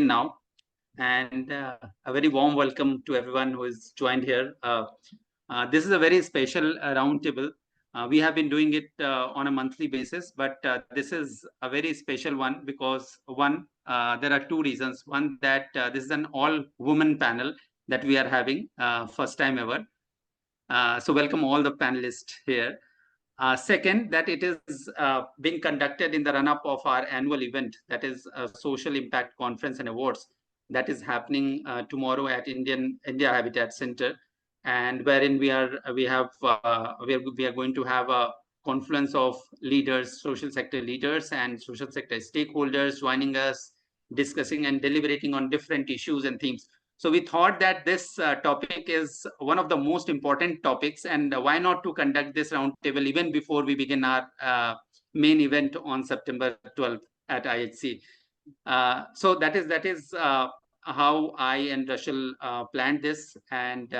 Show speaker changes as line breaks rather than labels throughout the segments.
now, and a very warm welcome to everyone who has joined here. This is a very special roundtable. We have been doing it on a monthly basis, but this is a very special one because there are two reasons. One, that this is an all-woman panel that we are having, first time ever. So welcome all the panelists here. Second, that it is being conducted in the run-up of our annual event, that is a Social Impact Conference and Awards, that is happening tomorrow at India Habitat Center, and wherein we are going to have a confluence of leaders, social sector leaders, and social sector stakeholders joining us, discussing and deliberating on different issues and themes. So we thought that this topic is one of the most important topics, and why not to conduct this roundtable even before we begin our main event on September 12th at IHC. So that is how I and Rachel planned this, and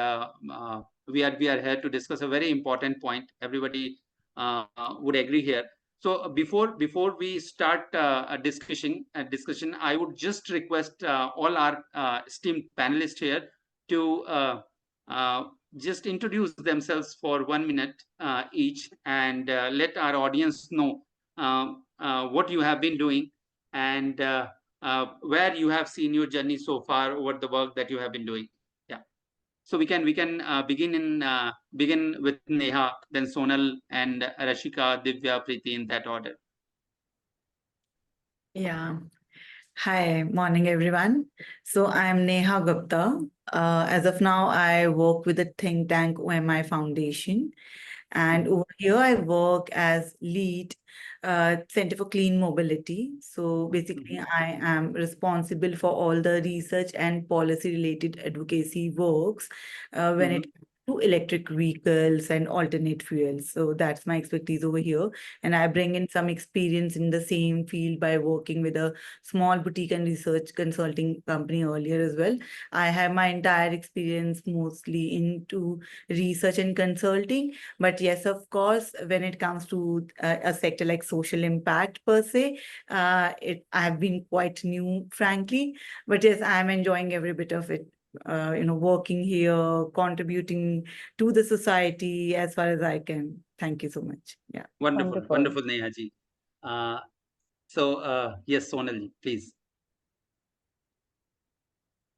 we are here to discuss a very important point. Everybody would agree here. So before we start a discussion, I would just request all our esteemed panelists here to just introduce themselves for 1 minute each, and let our audience know what you have been doing and where you have seen your journey so far over the work that you have been doing. Yeah. So we can begin with Neha, then Sonal, and Rashika, Divya, Preeti, in that order.
Yeah. Hi, morning everyone. So I'm Neha Gupta. As of now, I work with the think tank OMI Foundation. And over here, I work as lead Center for Clean Mobility. So basically, I am responsible for all the research and policy related advocacy works when it comes to electric vehicles and alternate fuels. So that's my expertise over here. And I bring in some experience in the same field by working with a small boutique and research consulting company earlier as well. I have my entire experience mostly into research and consulting. But yes, of course, when it comes to a sector like social impact per se, I have been quite new, frankly. But yes, I'm enjoying every bit of it. Working here, contributing to the society as far as I can. Thank you so much. Yeah.
Wonderful, Neha ji. Yes, Sonal, please.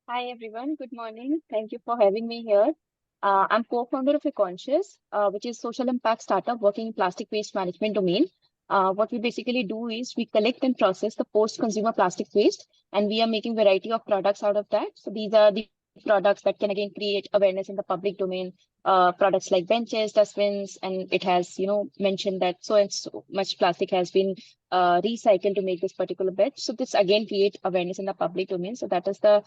Hi everyone, good morning. Thank you for having me here. I'm co-founder of eConscious, which is social impact startup working in plastic waste management domain. What we basically do is we collect and process the post-consumer plastic waste, and we are making variety of products out of that. So these are the products that can again create awareness in the public domain. Products like benches, dustbins, and it has mentioned that so and so much plastic has been recycled to make this particular bed. So this again create awareness in the public domain. So that is the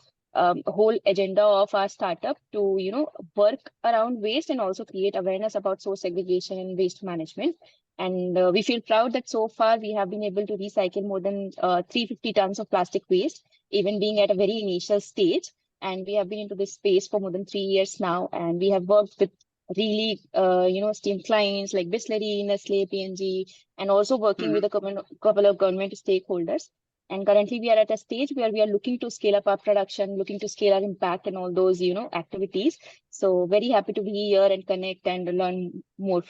whole agenda of our startup to work around waste and also create awareness about source segregation and waste management. And we feel proud that so far we have been able to recycle more than 350 tons of plastic waste, even being at a very initial stage. And we have been into this space for more than 3 years now, and we have worked with really esteemed clients like Bisleri, Nestle, P&G, and also working with a couple of government stakeholders. And currently we are at a stage where we are looking to scale up our production, looking to scale our impact and all those, activities. So very happy to be here and connect and learn more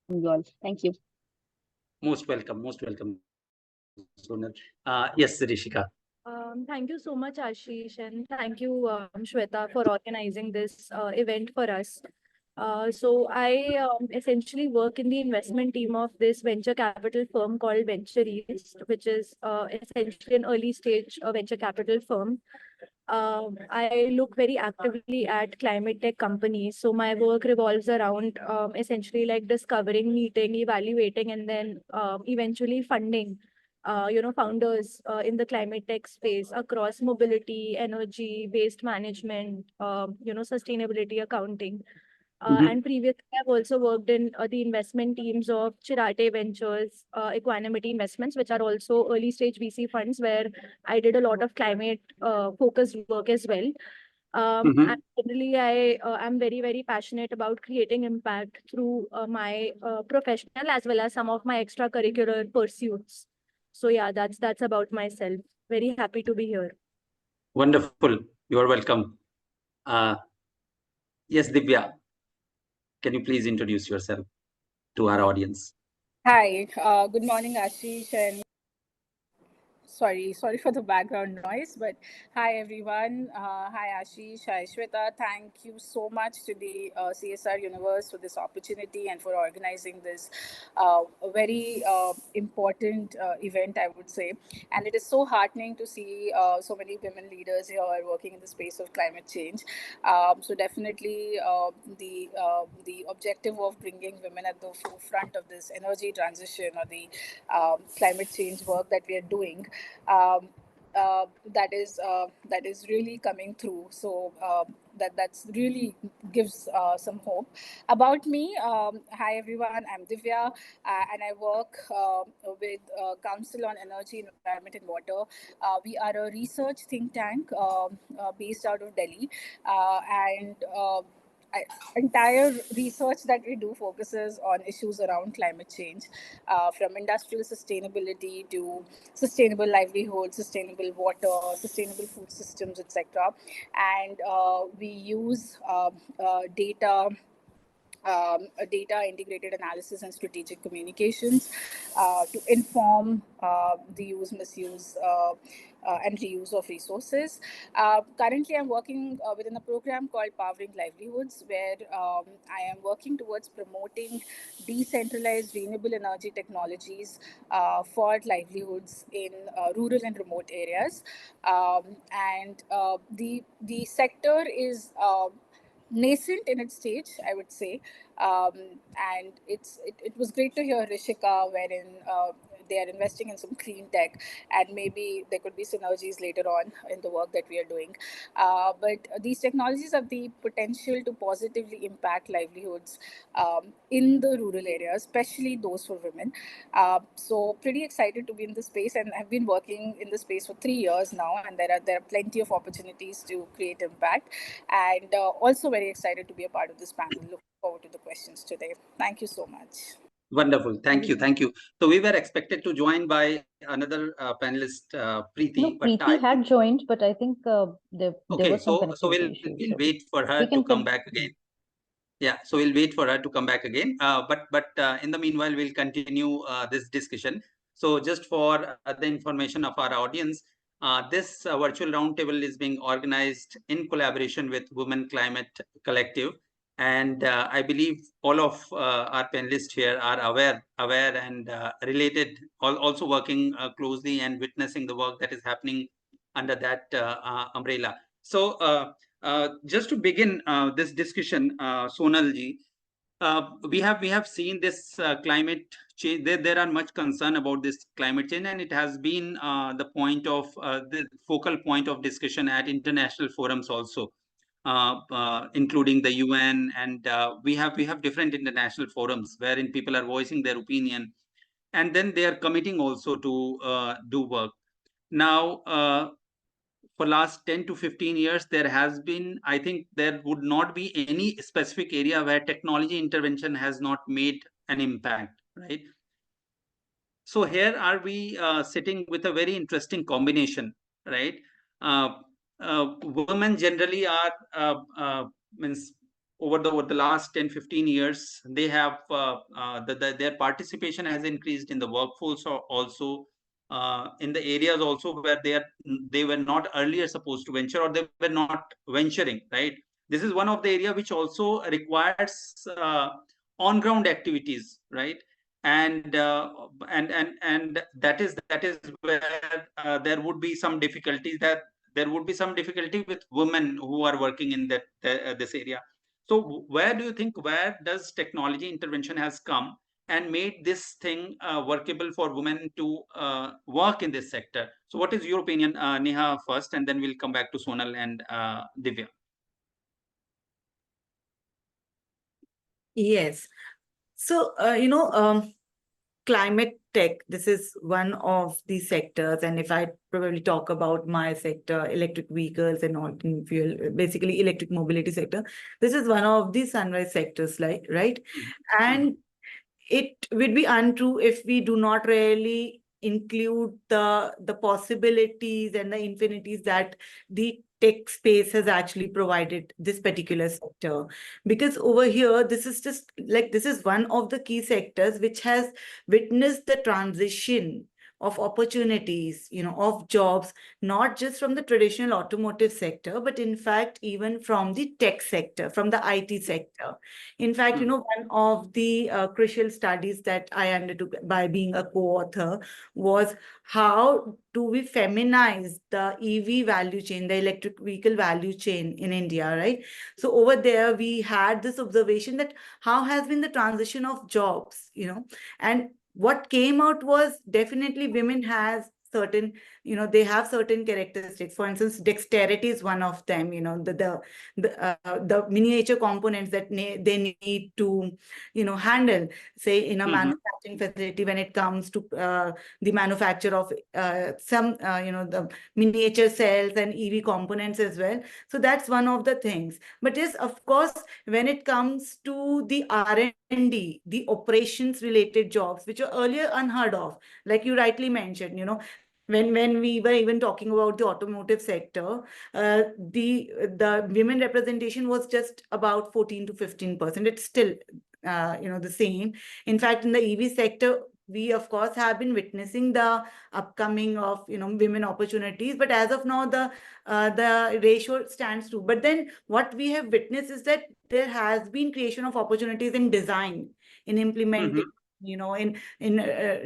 from you all. Thank you.
Most welcome, Sonal. Yes, Rishika.
Thank you so much, Ashish, and thank you, Shweta, for organizing this event for us. So I essentially work in the investment team of this venture capital firm called Venture East, which is essentially an early stage venture capital firm. I look very actively at climate tech companies. So my work revolves around essentially like discovering, meeting, evaluating, and then eventually funding founders in the climate tech space across mobility, energy, waste management, sustainability accounting. And previously, I've also worked in the investment teams of Chirate Ventures, Equanimity Investments, which are also early stage VC funds where I did a lot of climate focused work as well. And generally, I am very, very passionate about creating impact through my professional as well as some of my extracurricular pursuits. So yeah, that's about myself. Very happy to be here.
Wonderful. You are welcome. Yes, Divya, can you please introduce yourself to our audience?
Hi, good morning, Ashish, and sorry for the background noise, but hi everyone. Hi Ashish, hi Shweta. Thank you so much to the CSR Universe for this opportunity and for organizing this very important event, I would say. And it is so heartening to see so many women leaders here working in the space of climate change. So definitely the objective of bringing women at the forefront of this energy transition or the climate change work that we are doing, um, that is really coming through. So that's really gives some hope. About me, hi everyone, I'm Divya, and I work with Council on Energy, Environment and Water. We are a research think tank based out of Delhi, and entire research that we do focuses on issues around climate change, from industrial sustainability to sustainable livelihood, sustainable water, sustainable food systems, etc. And we use data integrated analysis and strategic communications to inform the use, misuse, and reuse of resources. Currently, I'm working within a program called Powering Livelihoods, where I am working towards promoting decentralized renewable energy technologies for livelihoods in rural and remote areas. And the sector is nascent in its stage, I would say. And it was great to hear Rishika, wherein they are investing in some clean tech, and maybe there could be synergies later on in the work that we are doing. But these technologies have the potential to positively impact livelihoods in the rural areas, especially those for women. So pretty excited to be in the space, and I've been working in the space for 3 years now, and there are plenty of opportunities to create impact, and also very excited to be a part of this panel. Looking forward to the questions today. Thank you so much.
Wonderful. Thank you. Thank you. So we were expected to join by another panelist, Preeti.
No,
but
Preeti had joined, but I think there
okay,
was some
so
connectivity issue.
we'll
So
wait for her
we
to
can
come back again. Yeah, so we'll wait for her to come back again. But in the meanwhile, we'll continue this discussion. So just for the information of our audience, this virtual roundtable is being organized in collaboration with Women Climate Collective. And I believe all of our panelists here are aware and related, also working closely and witnessing the work that is happening under that umbrella. So just to begin this discussion, Sonal ji, we have seen this climate change. There are much concern about this climate change, and it has been the focal point of discussion at international forums also, including the UN, and we have different international forums wherein people are voicing their opinion, and then they are committing also to do work. Now, for last 10 to 15 years, there has been, I think there would not be any specific area where technology intervention has not made an impact, right? So here are we sitting with a very interesting combination, right? Uh, Women generally are, means over the last 10, 15 years, they have, their participation has increased in the workforce also, in the areas also where they were not earlier supposed to venture, or they were not venturing, right? This is one of the area which also requires on-ground activities, right? And that is where there would be some difficulties, that there would be some difficulty with women who are working in that this area. So where do you think, where does technology intervention has come and made this thing workable for women to work in this sector? So what is your opinion, Neha, first, and then we'll come back to Sonal and Divya.
Yes. So, climate tech, this is one of the sectors. And if I probably talk about my sector, electric vehicles and alternate fuel, basically electric mobility sector, this is one of the sunrise sectors, right? And it would be untrue if we do not really include the possibilities and the infinities that the tech space has actually provided this particular sector. Because over here, this is just like, this is one of the key sectors which has witnessed the transition of opportunities, of jobs, not just from the traditional automotive sector, but in fact, even from the tech sector, from the IT sector. In fact, one of the crucial studies that I undertook by being a co-author was how do we feminize the EV value chain, the electric vehicle value chain in India, right? So over there, we had this observation that how has been the transition of jobs, and what came out was definitely women has certain, they have certain characteristics. For instance, dexterity is one of them, the miniature components that they need to, handle, say, in a manufacturing facility when it comes to the manufacture of some, the miniature cells and EV components as well. So that's one of the things. But yes, of course, when it comes to the R&D, the operations related jobs, which were earlier unheard of, like you rightly mentioned, when we were even talking about the automotive sector, the women representation was just about 14 to 15%. It's still the same. In fact, in the EV sector, we of course have been witnessing the upcoming of women opportunities, but as of now the ratio stands true. But then what we have witnessed is that there has been creation of opportunities in design, in implementing, in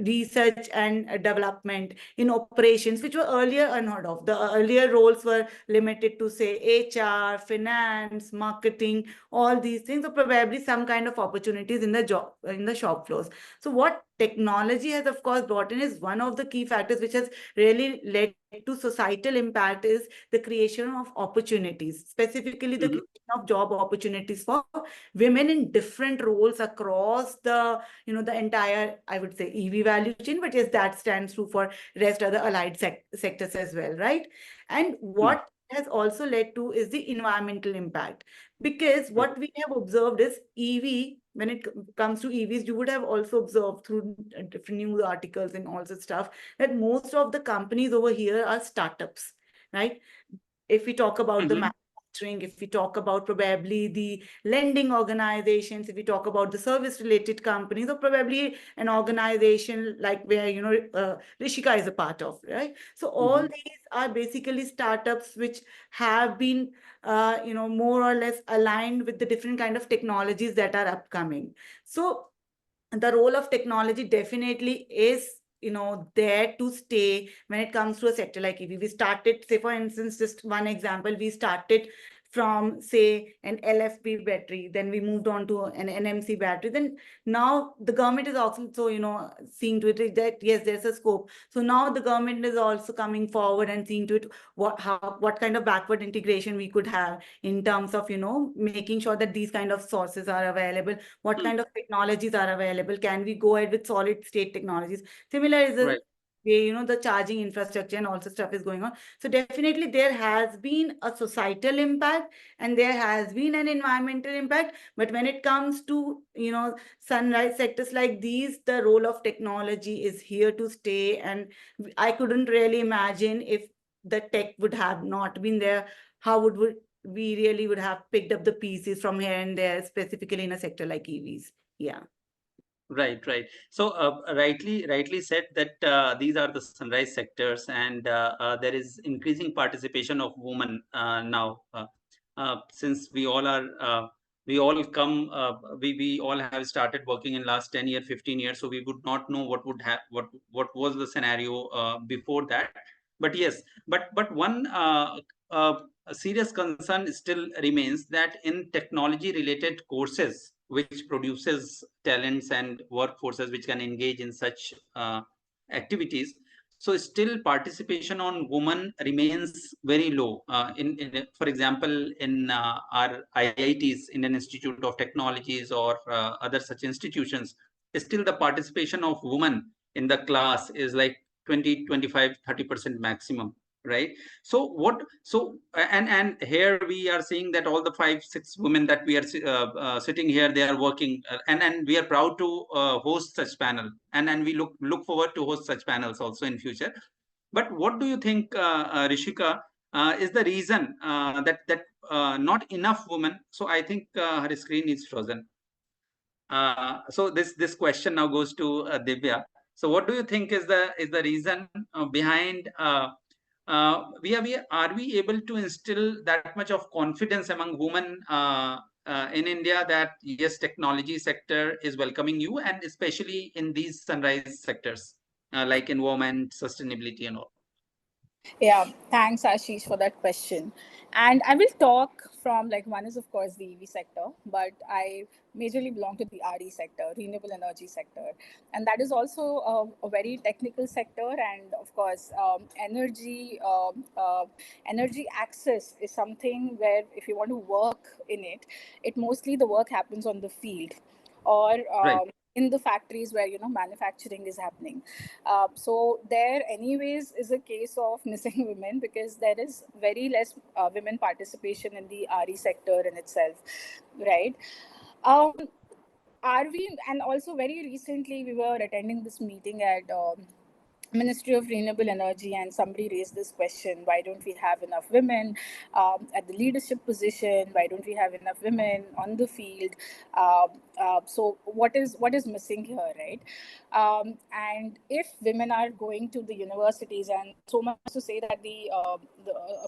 research and development, in operations, which were earlier unheard of. The earlier roles were limited to, say, HR, finance, marketing, all these things, or probably some kind of opportunities in the shop floors. So what technology has, of course, brought in is one of the key factors which has really led to societal impact is the creation of opportunities, specifically the creation of job opportunities for women in different roles across the, the entire, I would say, EV value chain. But yes, that stands true for rest other allied sectors as well, right? And what has also led to is the environmental impact. Because what we have observed is EV, when it comes to EVs, you would have also observed through different news articles and all that stuff that most of the companies over here are startups, right? If we talk about the manufacturing, if we talk about probably the lending organizations, if we talk about the service related companies, or probably an organization like where, Rishika is a part of, right? So all these are basically startups which have been, more or less aligned with the different kind of technologies that are upcoming. So the role of technology definitely is, there to stay when it comes to a sector like EV. We started, say, for instance, just one example, we started from, say, an LFP battery, then we moved on to an NMC battery. Then now the government is also, seeing to it that, yes, there's a scope. So now the government is also coming forward and seeing to it what kind of backward integration we could have in terms of, making sure that these kind of sources are available, what kind of technologies are available, can we go ahead with solid state technologies. Similar is the way, the charging infrastructure and also stuff is going on. So definitely there has been a societal impact and there has been an environmental impact. But when it comes to, sunrise sectors like these, the role of technology is here to stay. And I couldn't really imagine if the tech would have not been there, how would we really would have picked up the pieces from here and there, specifically in a sector like EVs. Yeah.
Right. So rightly said that these are the sunrise sectors, and there is increasing participation of women now. Since we all are, we all come, we all have started working in last 10 years, 15 years, so we would not know what would have what was the scenario before that. But yes, but one a serious concern still remains that in technology related courses which produces talents and workforces which can engage in such activities, so still participation on women remains very low. For example, in our IITs, Indian Institute of Technologies, or other such institutions, still the participation of women in the class is like 20, 25, 30% maximum. right? So and here we are seeing that all the 5-6 women that we are sitting here, they are working, and we are proud to host such panel, and we look forward to host such panels also in future. But what do you think, Rishika, is the reason that not enough women? So I think her screen is frozen. So this question now goes to Divya. So what do you think is the reason behind are we able to instill that much of confidence among women in India that yes, technology sector is welcoming you, and especially in these sunrise sectors like environment, sustainability, and all?
Yeah, thanks Ashish for that question. And I will talk from, like, one is of course the EV sector, but I majorly belong to the RE sector, renewable energy sector, and that is also a very technical sector. And of course, energy access is something where if you want to work in it, it mostly the work happens on the field or
Right.
in the factories where manufacturing is happening. So there anyways is a case of missing women, because there is very less women participation in the RE sector in itself, right? um, are we, and also very recently we were attending this meeting at Ministry of Renewable Energy, and somebody raised this question: why don't we have enough women at the leadership position? Why don't we have enough women on the field? So what is missing here, right? And if women are going to the universities, and so much to say that the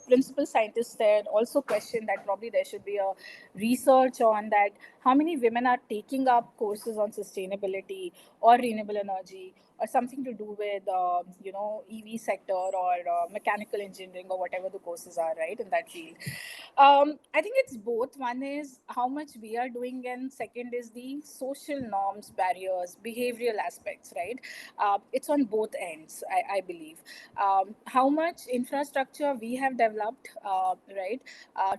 principal scientists there also questioned that probably there should be a research on that, how many women are taking up courses on sustainability or renewable energy or something to do with EV sector or mechanical engineering or whatever the courses are, right, in that field. I think it's both. One is how much we are doing, and second is the social norms, barriers, behavioral aspects, right? It's on both ends, I believe. How much infrastructure we have developed, right,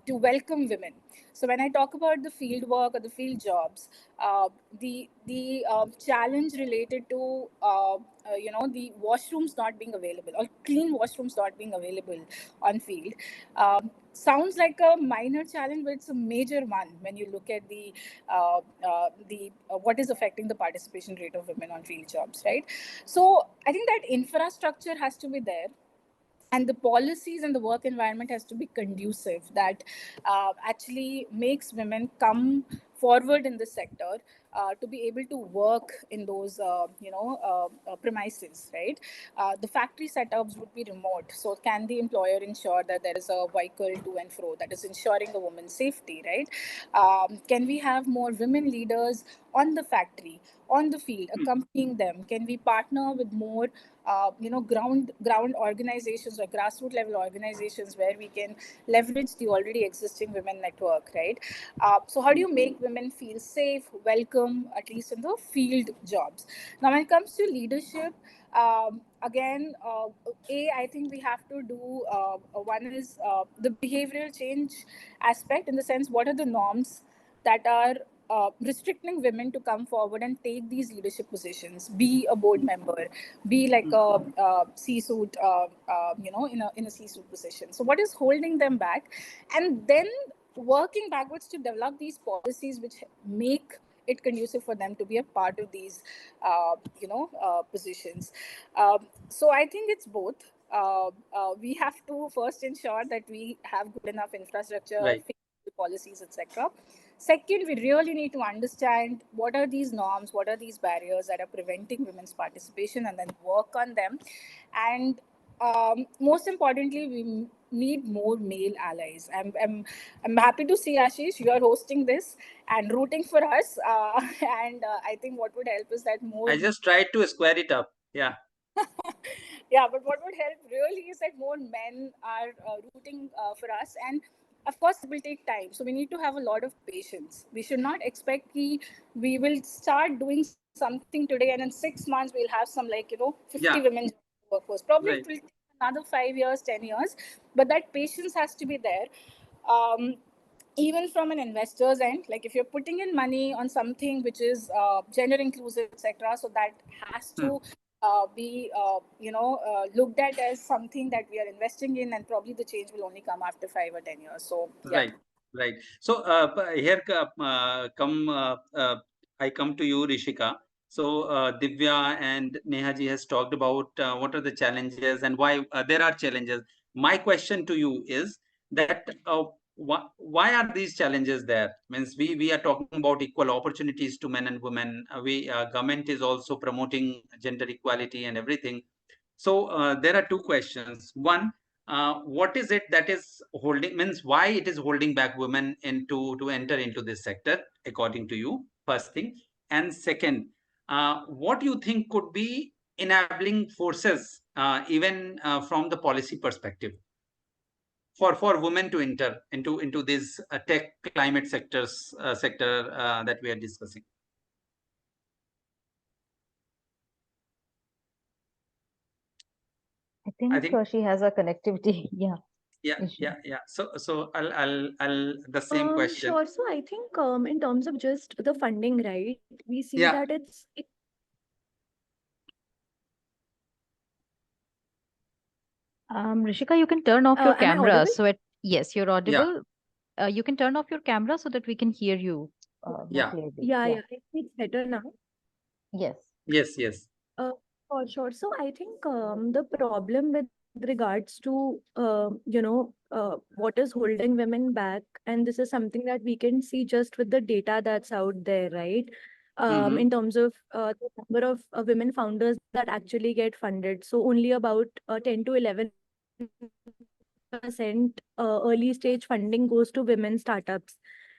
to welcome women. So when I talk about the field work or the field jobs, the challenge related to the washrooms not being available or clean washrooms not being available on field sounds like a minor challenge, but it's a major one when you look at the what is affecting the participation rate of women on field jobs, right? So I think that infrastructure has to be there, and the policies and the work environment has to be conducive, that actually makes women come forward in the sector to be able to work in those premises, right? The factory setups would be remote, so can the employer ensure that there is a vehicle to and fro, that is ensuring a woman's safety, right? Can we have more women leaders on the factory, on the field, accompanying them? Can we partner with more ground organizations or grassroots level organizations where we can leverage the already existing women network, right? So how do you make women feel safe, welcome, at least in the field jobs? Now when it comes to leadership, again, I think we have to do one is the behavioral change aspect, in the sense, what are the norms that are restricting women to come forward and take these leadership positions, be a board member, be like a C-suite, in a C-suite position. So what is holding them back? And then working backwards to develop these policies which make it conducive for them to be a part of these, positions. So I think it's both. We have to first ensure that we have good enough infrastructure,
Right.
policies, etc. Second, we really need to understand what are these norms, what are these barriers that are preventing women's participation, and then work on them. And most importantly, we need more male allies. I'm happy to see, Ashish, you are hosting this and rooting for us. And I think what would help is that more.
I just tried to square it up. Yeah.
Yeah, but what would help really is that more men are rooting for us. And of course, it will take time. So we need to have a lot of patience. We should not expect we will start doing something today and in 6 months we'll have some 50
Yeah.
women workforce. Probably
Right.
it will take another 5 years, 10 years, but that patience has to be there. Um, Even from an investor's end, like if you're putting in money on something which is gender inclusive, etc., so that has to be looked at as something that we are investing in, and probably the change will only come after 5 or 10 years. So yeah.
Right. So here I come to you, Rishika. So Divya and Nehaji has talked about what are the challenges and why there are challenges. My question to you is that why are these challenges there? Means we are talking about equal opportunities to men and women. We government is also promoting gender equality and everything. So there are two questions. One, what is it that is holding, means why it is holding back women into to enter into this sector, according to you? First thing, and second, what you think could be enabling forces, even from the policy perspective, for women to enter into this tech climate sector that we are discussing.
I think she has a connectivity.
Yeah. So I'll the same question.
Sure. So I think in terms of just the funding, right, we see
Yeah.
that
Rishika, you can turn off your
am I
camera.
audible?
Yes, you're audible. You can turn off your camera so that we can hear you more
Yeah.
clearly.
Yeah. I think it's better now.
Yes.
Yes.
For sure. So I think the problem with regards to what is holding women back, and this is something that we can see just with the data that's out there, right? In terms of the number of women founders that actually get funded. So only about 10 to 11% early stage funding goes to women startups.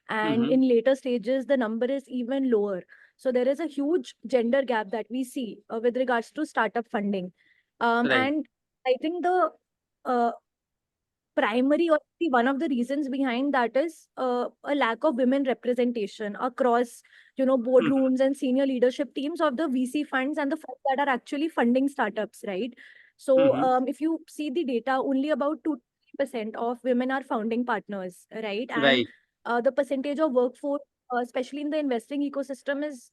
And in later stages, the number is even lower. So there is a huge gender gap that we see with regards to startup funding.
Right.
And I think the primary or one of the reasons behind that is a lack of women representation across boardrooms and senior leadership teams of the VC funds and the funds that are actually funding startups, right? So if you see the data, only about 2% of women are founding partners, right? And
Right.
the percentage of workforce, especially in the investing ecosystem, is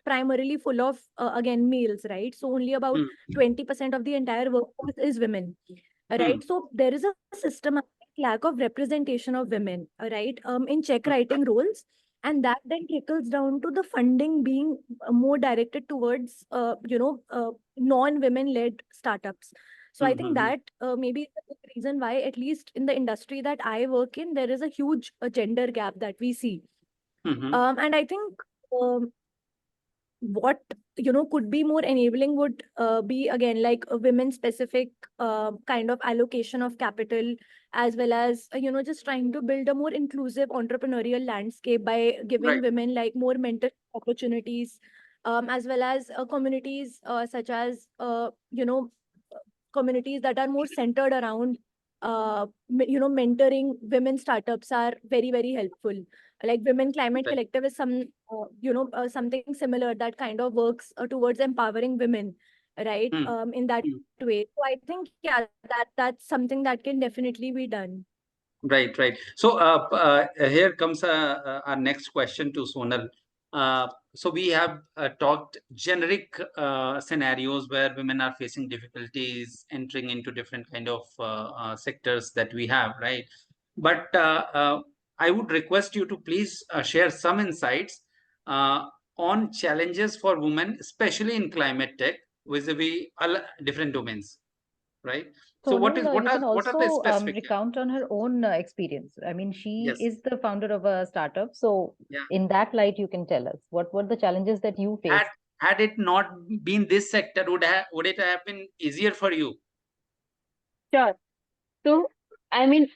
primarily full of again males, right? So only about 20% of the entire workforce is women, right? So there is a systematic lack of representation of women, right, in check writing roles, and that then trickles down to the funding being more directed towards non-women led startups. So I think that maybe is the reason why, at least in the industry that I work in, there is a huge gender gap that we see. And I think what could be more enabling would be again like a women specific kind of allocation of capital, as well as just trying to build a more inclusive entrepreneurial landscape by giving women like more mentor opportunities, as well as communities such as communities that are more centered around mentoring women startups are very, very helpful. Like Women Climate Collective is something similar that kind of works towards empowering women, right? In that way. So I think that's something that can definitely be done.
Right. So here comes our next question to Sonal. So we have talked generic scenarios where women are facing difficulties entering into different kind of sectors that we have, right? But I would request you to please share some insights on challenges for women, especially in climate tech, vis-a-vis different domains, right? So what
Sonal, you can
what are the
also
specific?
recount on her own experience. I mean, she
Yes.
is the founder of a startup. So in that light, you can tell us what were the challenges that you faced?
Had it not been this sector, would it have been easier for you?
Sure. So, I mean,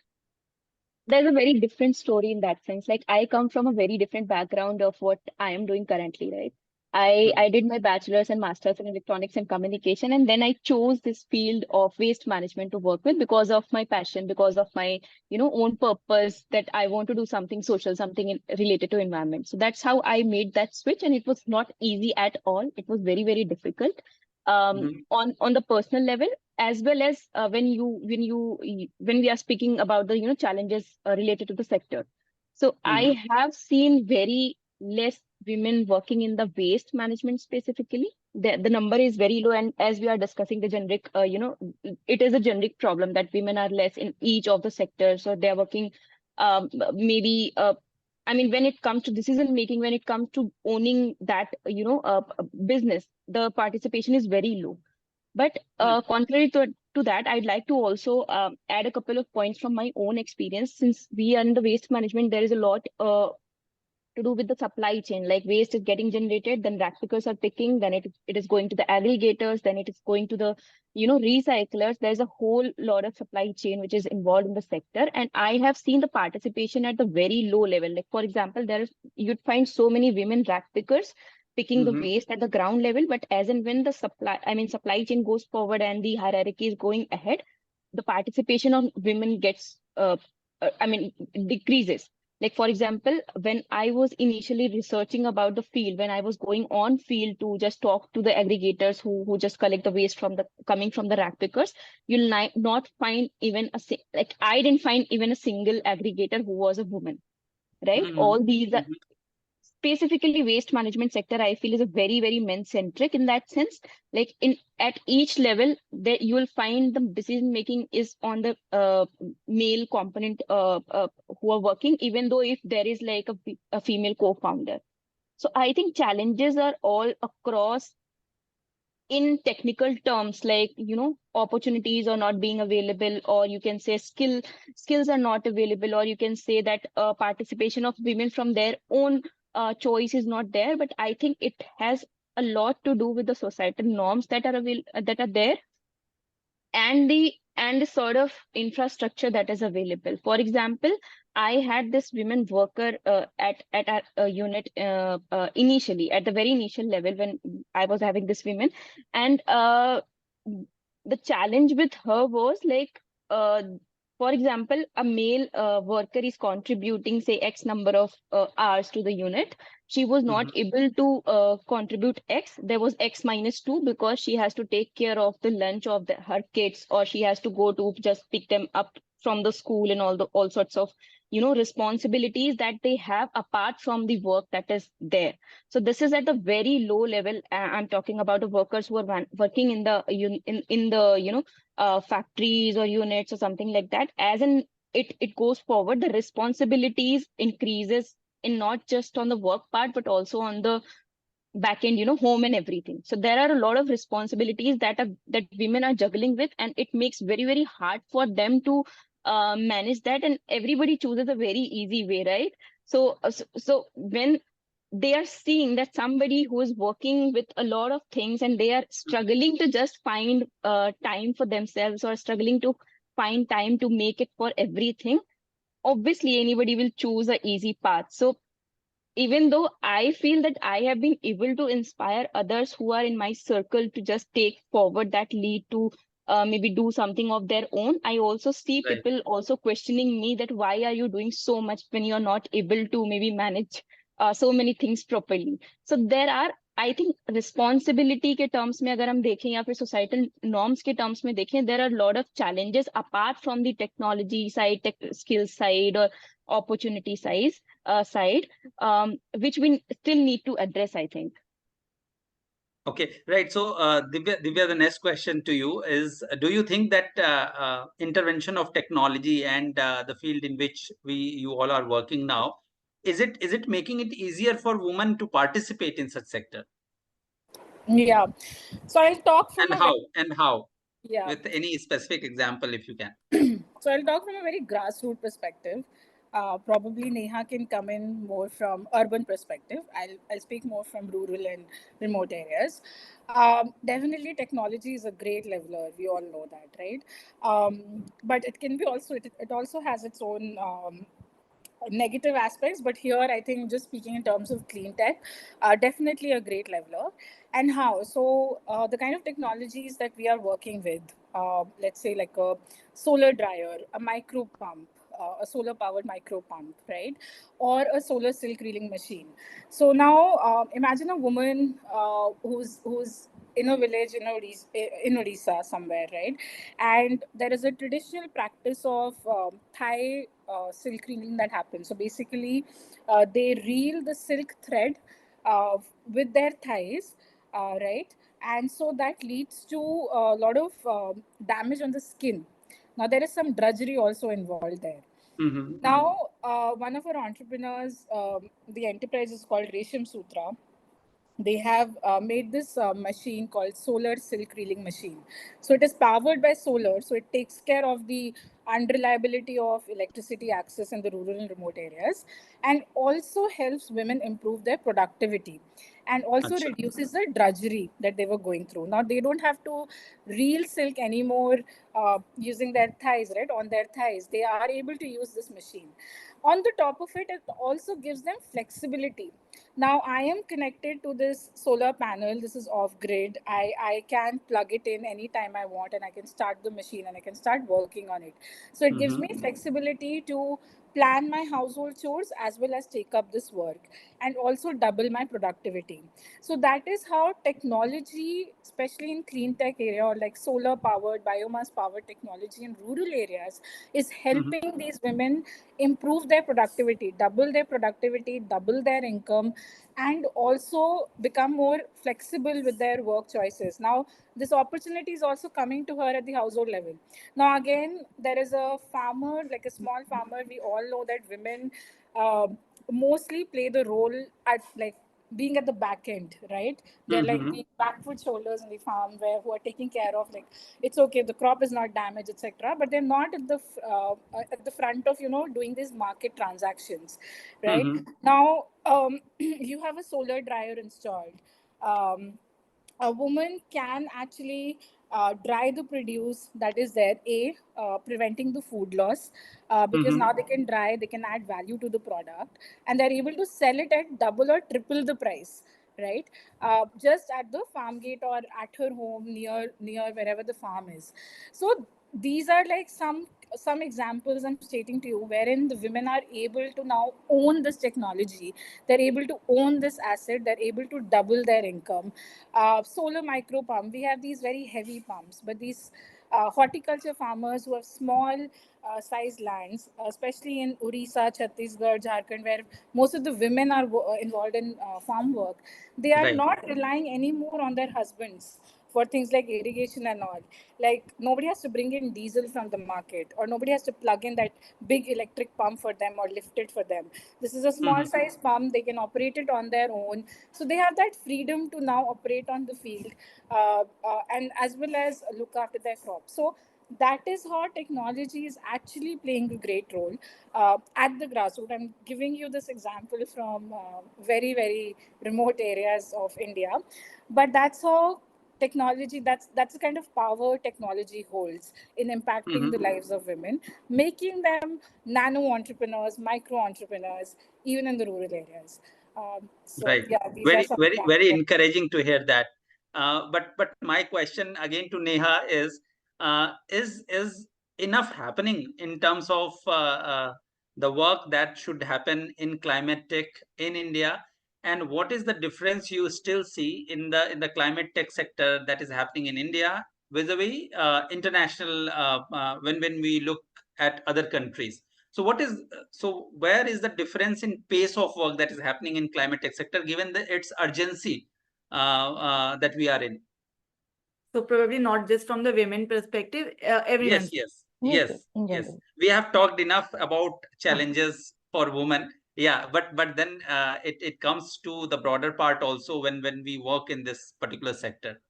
there's a very different story in that sense. Like I come from a very different background of what I am doing currently, right? I did my bachelor's and master's in electronics and communication, and then I chose this field of waste management to work with because of my passion, because of my own purpose that I want to do something social, something related to environment. So that's how I made that switch, and it was not easy at all. It was very, very difficult on the personal level, as well as when we are speaking about the challenges related to the sector. So I have seen very less women working in the waste management specifically, the number is very low. And as we are discussing the generic, it is a generic problem that women are less in each of the sectors. So they're working maybe I mean, when it comes to decision making, when it comes to owning that, business, the participation is very low. But contrary to that, I'd like to also add a couple of points from my own experience. Since we are in the waste management, there is a lot to do with the supply chain. Like waste is getting generated, then rack pickers are picking, then it is going to the aggregators, then it is going to the recyclers. There's a whole lot of supply chain which is involved in the sector, and I have seen the participation at the very low level. Like for example, you'd find so many women rack pickers picking the waste at the ground level, but as and when the supply chain goes forward and the hierarchy is going ahead, the participation of women gets decreases. Like, for example, when I was initially researching about the field, when I was going on field to just talk to the aggregators who just collect the waste coming from the rack pickers, you'll not find even I didn't find even a single aggregator who was a woman, right? All these are specifically waste management sector, I feel, is a very, very men-centric in that sense. Like at each level, that you will find the decision making is on the male component who are working, even though if there is like a female co-founder. So I think challenges are all across in technical terms, like opportunities are not being available, or you can say skills are not available, or you can say that participation of women from their own choice is not there. But I think it has a lot to do with the societal norms that are there, and the sort of infrastructure that is available. For example, I had this women worker at our unit initially, at the very initial level, when I was having this women, and the challenge with her was like, for example, a male worker is contributing, say, X number of hours to the unit. She was not able to contribute X. There was X minus 2 because she has to take care of the lunch of her kids, or she has to go to just pick them up from the school, and all sorts of responsibilities that they have apart from the work that is there. So this is at a very low level. I'm talking about the workers who are working in the factories or units or something like that. As in it goes forward, the responsibilities increases in not just on the work part, but also on the back end, home and everything. So there are a lot of responsibilities that women are juggling with, and it makes very, very hard for them to manage that. And everybody chooses a very easy way, right? So when they are seeing that somebody who is working with a lot of things, and they are struggling to just find time for themselves, or struggling to find time to make it for everything, obviously anybody will choose an easy path. So even though I feel that I have been able to inspire others who are in my circle to just take forward that lead to maybe do something of their own, I also see people also questioning me that why are you doing so much when you're not able to maybe manage so many things properly. So there are, I think, responsibility के terms में अगर हम देखें, या फिर societal norms के terms में देखें, there are a lot of challenges apart from the technology side, tech skills side, or opportunity side, which we still need to address, I think.
Okay, right. So, Divya, the next question to you is: do you think that intervention of technology and the field in which you all are working now, is it making it easier for women to participate in such sector?
Yeah. So I'll talk from
how?
Yeah.
With any specific example, if you can.
So I'll talk from a very grassroots perspective. Probably Neha can come in more from urban perspective. I'll speak more from rural and remote areas. Definitely technology is a great leveler. We all know that, right? But it can be also, it also has its own negative aspects, but here I think, just speaking in terms of clean tech, definitely a great leveler. And how? So the kind of technologies that we are working with, let's say like a solar dryer, a micro pump, a solar powered micro pump, right? Or a solar silk reeling machine. So now imagine a woman who's in a village in Odisha somewhere, right? And there is a traditional practice of Thai silk reeling that happens. So basically, they reel the silk thread with their thighs, right? and so that leads to a lot of damage on the skin. Now there is some drudgery also involved there. Now one of our entrepreneurs, the enterprise is called Resham Sutra. They have made this machine called solar silk reeling machine. So it is powered by solar, so it takes care of the unreliability of electricity access in the rural and remote areas, and also helps women improve their productivity, and also reduces the drudgery that they were going through. Now they don't have to reel silk anymore using their thighs, right? On their thighs, they are able to use this machine. On the top of it, it also gives them flexibility. Now I am connected to this solar panel. This is off grid. I can plug it in anytime I want, and I can start the machine and I can start working on it. So it gives me flexibility to plan my household chores as well as take up this work, and also double my productivity. So that is how technology, especially in clean tech area or like solar powered, biomass powered technology in rural areas, is helping these women improve their productivity, double their income, and also become more flexible with their work choices. Now this opportunity is also coming to her at the household level. Now again, there is a farmer, like a small farmer. We all know that women mostly play the role at like being at the back end, right? They're like the backwood shoulders in the farm, where who are taking care of, like, it's okay, the crop is not damaged, etc., but they're not at the front of, you know, doing these market transactions, right? Now you have a solar dryer installed. A woman can actually dry the produce that is there, preventing the food loss, because now they can dry, they can add value to the product, and they're able to sell it at double or triple the price, right? Just at the farm gate or at her home, near wherever the farm is. So these are like some examples I'm stating to you, wherein the women are able to now own this technology. They're able to own this asset. They're able to double their income. Solar micro pump, we have these very heavy pumps, but these horticulture farmers who have small sized lands, especially in Orissa, Chhattisgarh, Jharkhand, where most of the women are involved in farm work, they are not relying anymore on their husbands for things like irrigation and all. Like, nobody has to bring in diesel from the market, or nobody has to plug in that big electric pump for them or lift it for them. This is a small size pump. They can operate it on their own. So they have that freedom to now operate on the field, and as well as look after their crops. So that is how technology is actually playing a great role at the grassroots. I'm giving you this example from very, very remote areas of India, but that's how technology, that's the kind of power technology holds in impacting the lives of women, making them nano entrepreneurs, micro entrepreneurs, even in the rural areas. So yeah, these are some
Very encouraging to hear that. But my question again to Neha is enough happening in terms of the work that should happen in climate tech in India, and what is the difference you still see in the climate tech sector that is happening in India vis-a-vis international when we look at other countries? So where is the difference in pace of work that is happening in climate tech sector, given its urgency that we are in?
So probably not just from the women perspective, everyone.
Yes. We have talked enough about challenges for women. Yeah, but then it comes to the broader part also when we work in this particular sector.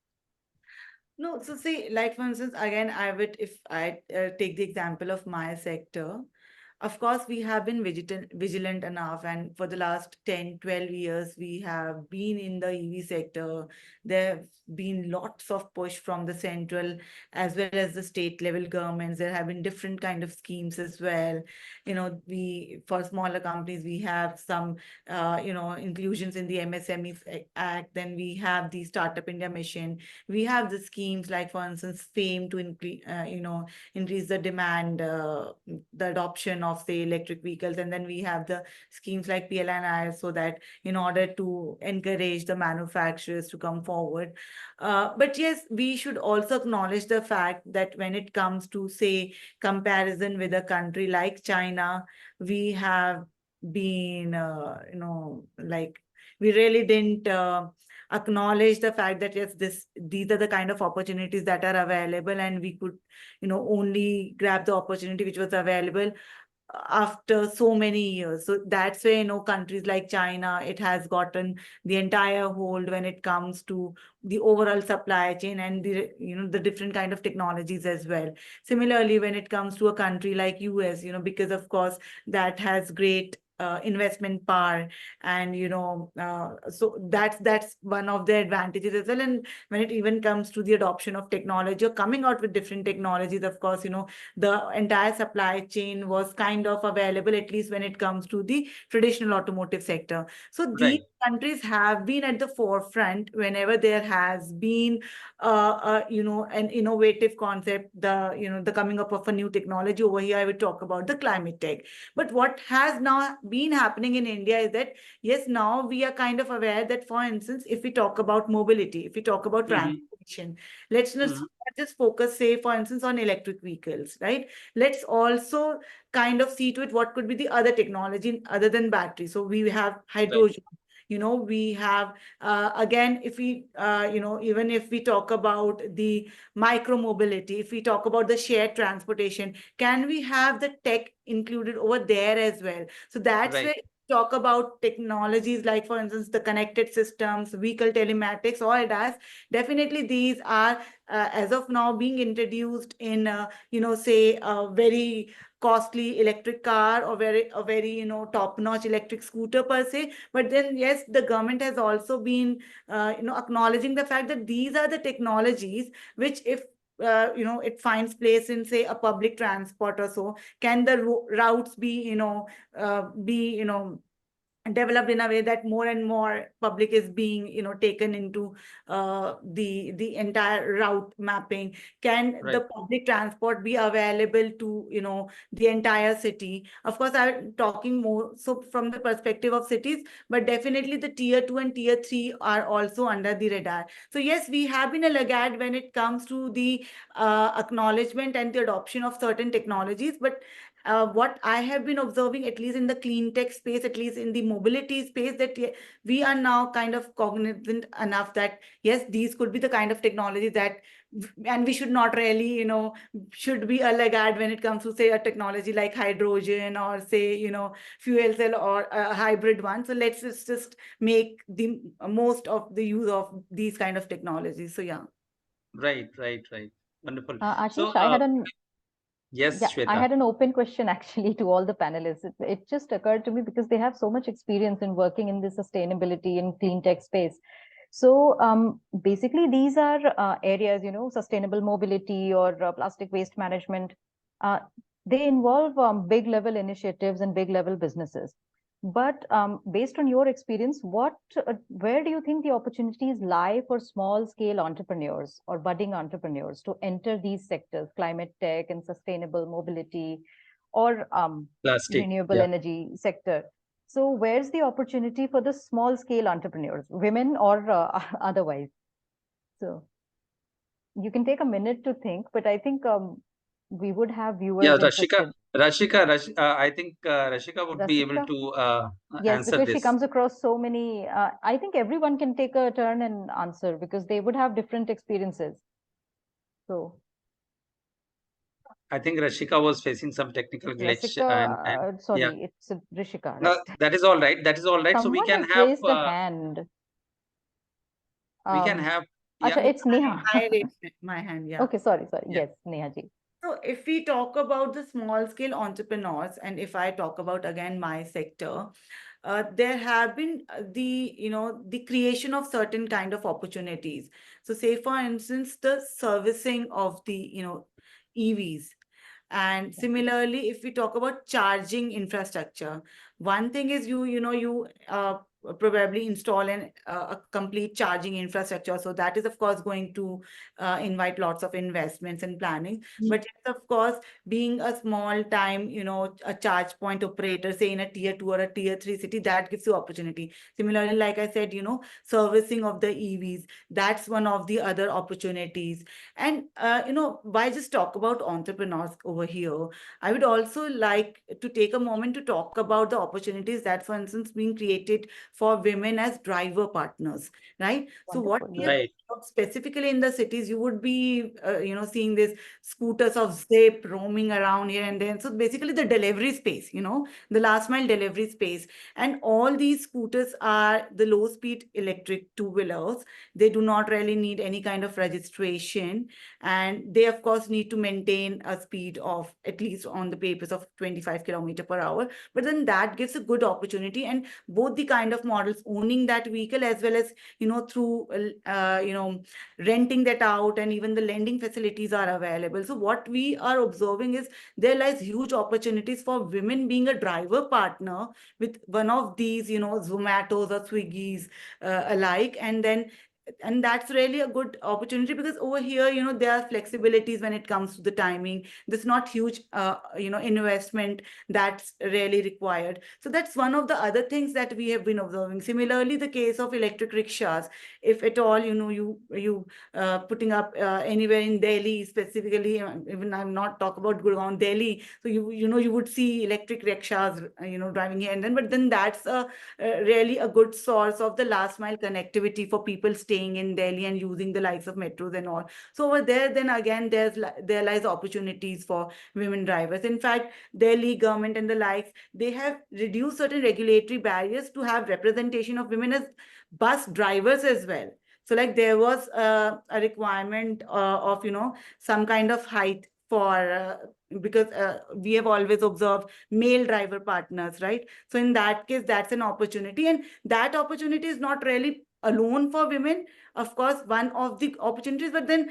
No, so see, like for instance, again, if I take the example of my sector, of course, we have been vigilant enough, and for the last 10, 12 years, we have been in the EV sector. There have been lots of push from the central as well as the state level governments. There have been different kind of schemes as well. You know, for smaller companies, we have some, inclusions in the MSME Act. Then we have the Startup India Mission. We have the schemes like, for instance, FAME to increase the demand, the adoption of, say, electric vehicles. And then we have the schemes like PLNI, so that in order to encourage the manufacturers to come forward. But yes, we should also acknowledge the fact that when it comes to, say, comparison with a country like China, we have been, we really didn't acknowledge the fact that yes, these are the kind of opportunities that are available, and we could, only grab the opportunity which was available after so many years. So that's why, countries like China, it has gotten the entire hold when it comes to the overall supply chain and the different kind of technologies as well. Similarly, when it comes to a country like US, because of course that has great investment power, and so that's one of the advantages as well. And when it even comes to the adoption of technology or coming out with different technologies, of course, the entire supply chain was kind of available, at least when it comes to the traditional automotive sector. So these countries have been at the forefront whenever there has been an innovative concept, the coming up of a new technology. Over here I would talk about the climate tech. But what has now been happening in India is that yes, now we are kind of aware that, for instance, if we talk about mobility, if we talk about transportation, let's not just focus, say, for instance, on electric vehicles, right? Let's also kind of see to it what could be the other technology other than battery. So we have hydrogen. We have, again, if we, even if we talk about the micro mobility, if we talk about the shared transportation, can we have the tech included over there as well? So that's where talk about technologies like, for instance, the connected systems, vehicle telematics, or ADAS. Definitely these are, as of now, being introduced in, say, a very costly electric car or a very top-notch electric scooter per se. But then yes, the government has also been acknowledging the fact that these are the technologies which, if it finds place in, say, a public transport or so, can the routes be developed in a way that more and more public is being taken into the entire route mapping. Can the public transport be available to the entire city? Of course, I'm talking more so from the perspective of cities, but definitely the tier 2 and tier 3 are also under the radar. So yes, we have been a laggard when it comes to the acknowledgement and the adoption of certain technologies. But what I have been observing, at least in the clean tech space, at least in the mobility space, that we are now kind of cognizant enough that yes, these could be the kind of technology that, and we should not really, should be a laggard when it comes to, say, a technology like hydrogen, or say, fuel cell, or a hybrid one. So let's just make the most of the use of these kind of technologies. So yeah.
Right. Wonderful.
Ashish,
So yes,
yeah,
Shweta.
I had an open question actually to all the panelists. It just occurred to me because they have so much experience in working in the sustainability and clean tech space. So basically, these are areas, sustainable mobility or plastic waste management. They involve big level initiatives and big level businesses. But based on your experience, where do you think the opportunities lie for small scale entrepreneurs or budding entrepreneurs to enter these sectors, climate tech and sustainable mobility, or renewable energy sector? So where's the opportunity for the small scale entrepreneurs, women or otherwise? So you can take a minute to think, but I think we would have viewers interested.
I think Rashika would be able to
yes,
answer
because
this.
she comes across so many. I think everyone can take a turn and answer because they would have different experiences. So
I think Rashika was facing some technical glitch.
Rashika, sorry,
yeah.
it's Rishika.
No, that is all right. So
Someone
we can
has
have
raised a hand.
We can have.
Achha, it's Neha.
I raised my hand. Yeah.
Okay, sorry. Yes, Neha ji.
So if we talk about the small scale entrepreneurs, and if I talk about again my sector, there have been the creation of certain kind of opportunities. So say, for instance, the servicing of the EVs. And similarly, if we talk about charging infrastructure, one thing is you probably install a complete charging infrastructure. So that is, of course, going to invite lots of investments and planning. But yes, of course, being a small time, a charge point operator, say in a tier 2 or a tier 3 city, that gives you opportunity. Similarly, like I said, servicing of the EVs, that's one of the other opportunities. And, why just talk about entrepreneurs over here? I would also like to take a moment to talk about the opportunities that, for instance, being created for women as driver partners, right? So what
Wonderful.
we
Yes.
have
Right.
specifically in the cities, you would be, seeing this scooters of Zip roaming around here and there. So basically the delivery space, the last mile delivery space. And all these scooters are the low speed electric two-wheelers. They do not really need any kind of registration. And they, of course, need to maintain a speed of at least on the papers of 25 kilometer per hour. But then that gives a good opportunity. And both the kind of models owning that vehicle as well as, through, renting that out, and even the lending facilities are available. So what we are observing is there lies huge opportunities for women being a driver partner with one of these, Zomatos or Swiggies alike. And that's really a good opportunity, because over here, there are flexibilities when it comes to the timing. There's not huge, investment that's really required. So that's one of the other things that we have been observing. Similarly, the case of electric rickshaws, if at all, you putting up anywhere in Delhi specifically, even I'm not talk about Gurgaon, Delhi. So you would see electric rickshaws, driving here and then, but then that's really a good source of the last mile connectivity for people staying in Delhi and using the likes of metros and all. So over there, then again, there lies opportunities for women drivers. In fact, Delhi government and the likes, they have reduced certain regulatory barriers to have representation of women as bus drivers as well. So like there was a requirement of, some kind of height for, because we have always observed male driver partners, right? So in that case, that's an opportunity. And that opportunity is not really alone for women. Of course, one of the opportunities, but then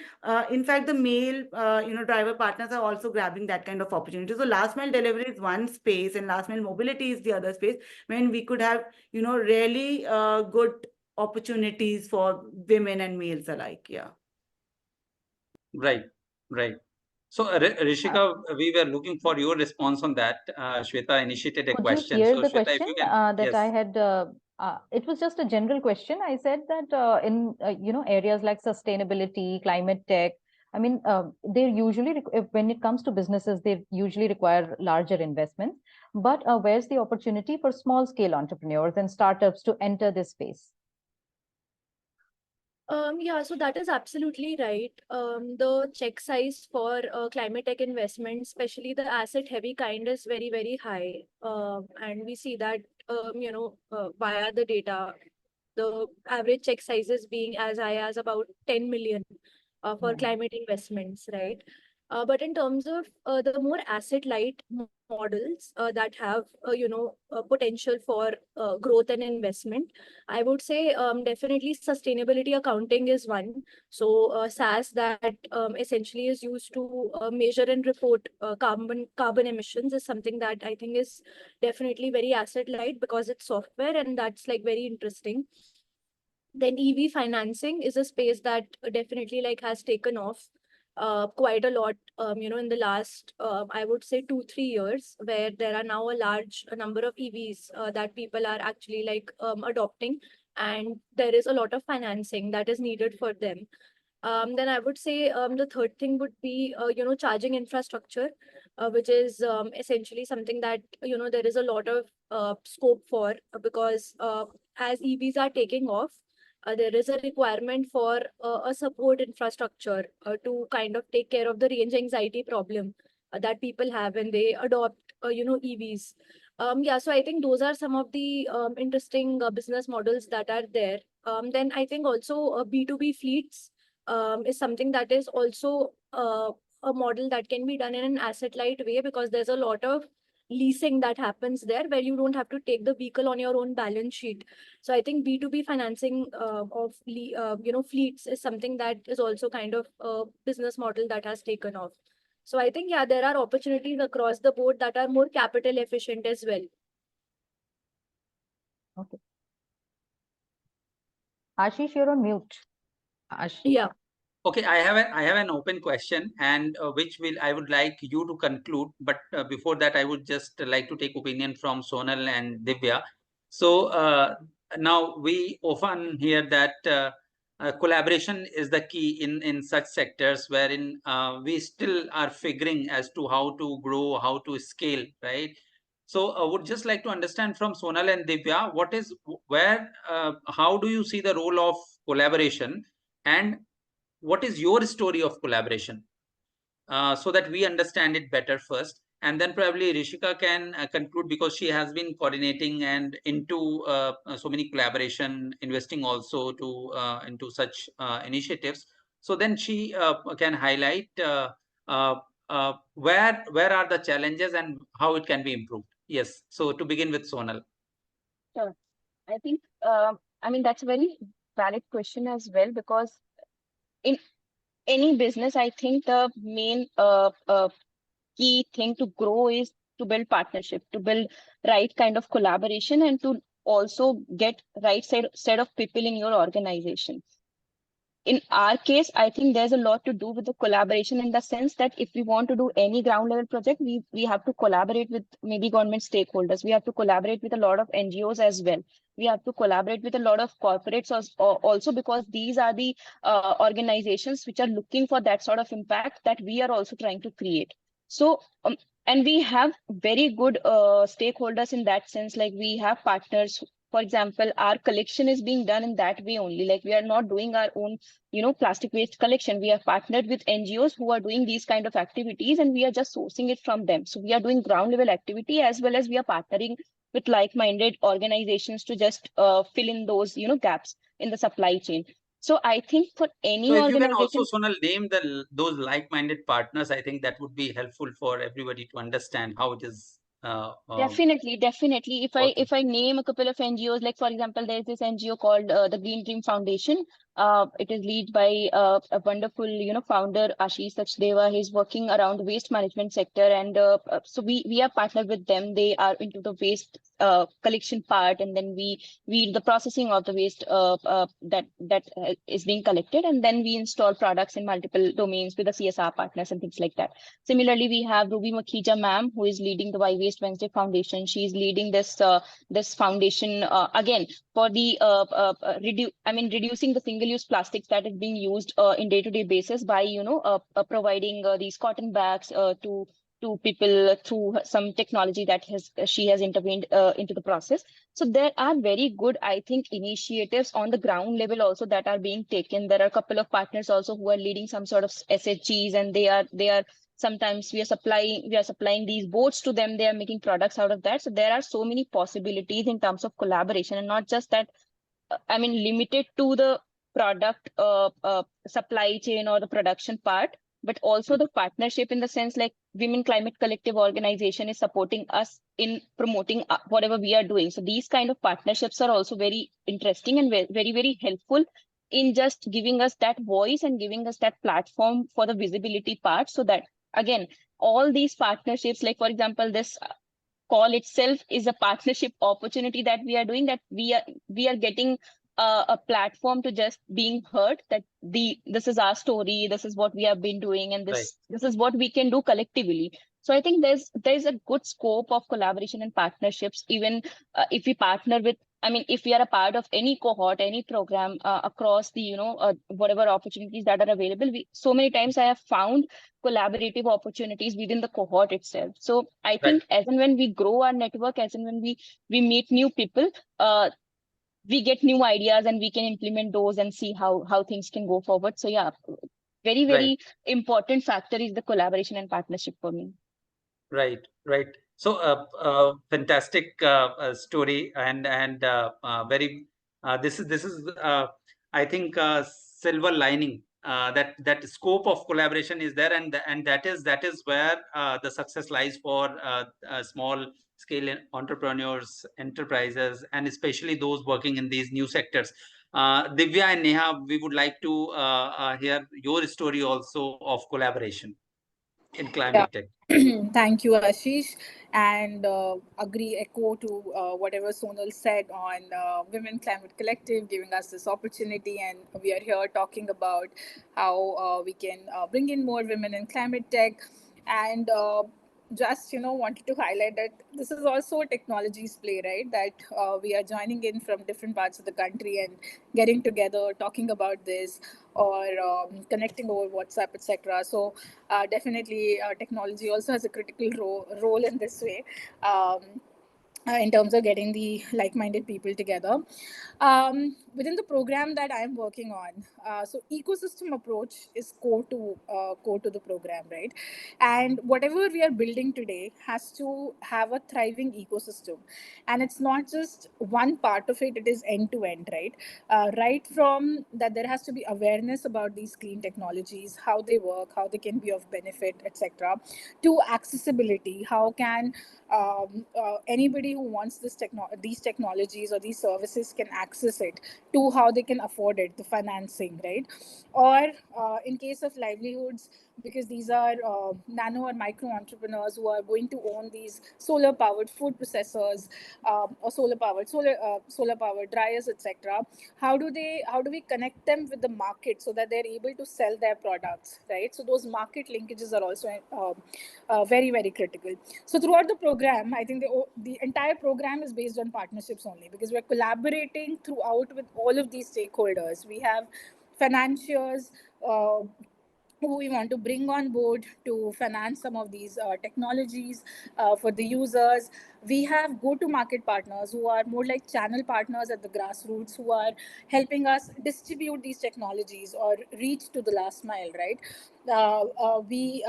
in fact, the male, driver partners are also grabbing that kind of opportunity. So last mile delivery is one space and last mile mobility is the other space, when we could have, really good opportunities for women and males alike. Yeah.
Right. Right. So, Rishika, we were looking for your response on that. Shweta initiated a
Could you
question.
hear
So,
the
Shweta, if
question
you can,
that I
yes.
had? It was just a general question. I said that in areas like sustainability, climate tech, I mean, they usually when it comes to businesses, they usually require larger investments. But where's the opportunity for small scale entrepreneurs and startups to enter this space?
Yeah, so that is absolutely right. The check size for climate tech investments, especially the asset heavy kind, is very, very high. And we see that, via the data, the average check sizes being as high as about 10 million for
Yeah.
climate investments, right? But in terms of the more asset light models that have, potential for growth and investment, I would say definitely sustainability accounting is one. So SaaS that essentially is used to measure and report carbon emissions is something that I think is definitely very asset light because it's software, and that's like very interesting. Then EV financing is a space that definitely like has taken off quite a lot, in the last, I would say 2-3 years, where there are now a large number of EVs that people are actually like adopting, and there is a lot of financing that is needed for them. Then I would say the third thing would be, charging infrastructure, which is essentially something that, there is a lot of scope for, because as EVs are taking off, there is a requirement for a support infrastructure to kind of take care of the range anxiety problem that people have when they adopt, EVs. Yeah, so I think those are some of the interesting business models that are there. Then I think also B2B fleets is something that is also a model that can be done in an asset light way, because there's a lot of leasing that happens there where you don't have to take the vehicle on your own balance sheet. So I think B2B financing of fleets is something that is also kind of a business model that has taken off. So I think, yeah, there are opportunities across the board that are more capital efficient as well.
Okay. Ashish, you're on mute. Ashish.
Yeah.
Okay, I have an open question, and which will I would like you to conclude. But before that, I would just like to take opinion from Sonal and Divya. So now we often hear that collaboration is the key in such sectors wherein we still are figuring as to how to grow, how to scale, right? So I would just like to understand from Sonal and Divya, how do you see the role of collaboration, and what is your story of collaboration, so that we understand it better first, and then probably Rishika can conclude, because she has been coordinating and into so many collaboration, investing also to into such initiatives. So then she can highlight where are the challenges and how it can be improved. Yes. So to begin with, Sonal.
Sure. I think, I mean, that's a very valid question as well, because in any business, I think the main key thing to grow is to build partnership, to build right kind of collaboration, and to also get right set of people in your organization. In our case, I think there's a lot to do with the collaboration, in the sense that if we want to do any ground level project, we have to collaborate with maybe government stakeholders. We have to collaborate with a lot of NGOs as well. We have to collaborate with a lot of corporates also, because these are the organizations which are looking for that sort of impact that we are also trying to create. So, and we have very good stakeholders in that sense. Like, we have partners. For example, our collection is being done in that way only. Like, we are not doing our own plastic waste collection. We are partnered with NGOs who are doing these kind of activities, and we are just sourcing it from them. So we are doing ground level activity, as well as we are partnering with like-minded organizations to just fill in those gaps in the supply chain. So I think for any
So if you can also,
organization,
Sonal, name those like-minded partners, I think that would be helpful for everybody to understand how it is.
definitely.
Okay.
If I name a couple of NGOs, like for example, there's this NGO called the Green Dream Foundation. It is led by a wonderful, founder, Ashish Sachdeva. He's working around the waste management sector, and so we are partnered with them. They are into the waste collection part, and then we do the processing of the waste that is being collected, and then we install products in multiple domains with the CSR partners and things like that. Similarly, we have Ruby Makhija ma'am, who is leading the Why Waste Wednesday Foundation. She's leading this foundation again for the reducing the single-use plastics that is being used in day-to-day basis by providing these cotton bags to people through some technology that she has intervened into the process. So there are very good, I think, initiatives on the ground level also that are being taken. There are a couple of partners also who are leading some sort of SHGs, and they are sometimes we are supplying these boats to them. They are making products out of that. So there are so many possibilities in terms of collaboration, and not just that, limited to the product supply chain or the production part, but also the partnership, in the sense like Women Climate Collective organization is supporting us in promoting whatever we are doing. So these kind of partnerships are also very interesting and very, very helpful in just giving us that voice and giving us that platform for the visibility part. So that, again, all these partnerships, like for example, this call itself is a partnership opportunity that we are doing, that we are getting a platform to just being heard, that this is our story, this is what we have been doing, and this is what we can do collectively. So I think there's a good scope of collaboration and partnerships, even if we partner with, if we are a part of any cohort, any program across the whatever opportunities that are available. So many times I have found collaborative opportunities within the cohort itself. So I think as and when we grow our network, as and when we meet new people, we get new ideas and we can implement those and see how things can go forward. So yeah, very, very important factor is the collaboration and partnership for me.
Right. So fantastic story, and very this is I think silver lining, that scope of collaboration is there, and that is where the success lies for small scale entrepreneurs, enterprises, and especially those working in these new sectors. Divya and Neha, we would like to hear your story also of collaboration in climate tech.
Thank you, Ashish, and echo to whatever Sonal said on Women Climate Collective giving us this opportunity, and we are here talking about how we can bring in more women in climate tech. And just wanted to highlight that this is also a technologies play, right? That we are joining in from different parts of the country and getting together, talking about this, or connecting over WhatsApp, etc. So definitely, technology also has a critical role in this way. In terms of getting the like-minded people together within the program that I'm working on. So ecosystem approach is core to the program, right? And whatever we are building today has to have a thriving ecosystem, and it's not just one part of it; it is end to end, right? Right from that, there has to be awareness about these clean technologies, how they work, how they can be of benefit, etc. To accessibility, how can anybody who wants these technologies or these services can access it, to how they can afford it, the financing, right? Or in case of livelihoods, because these are nano or micro entrepreneurs who are going to own these solar powered food processors, or solar powered dryers, etc. How do we connect them with the market so that they're able to sell their products, right? So those market linkages are also very, very critical. So throughout the program, I think the entire program is based on partnerships only, because we're collaborating throughout with all of these stakeholders. We have financiers who we want to bring on board to finance some of these technologies for the users. We have go-to-market partners who are more like channel partners at the grassroots, who are helping us distribute these technologies or reach to the last mile, right? We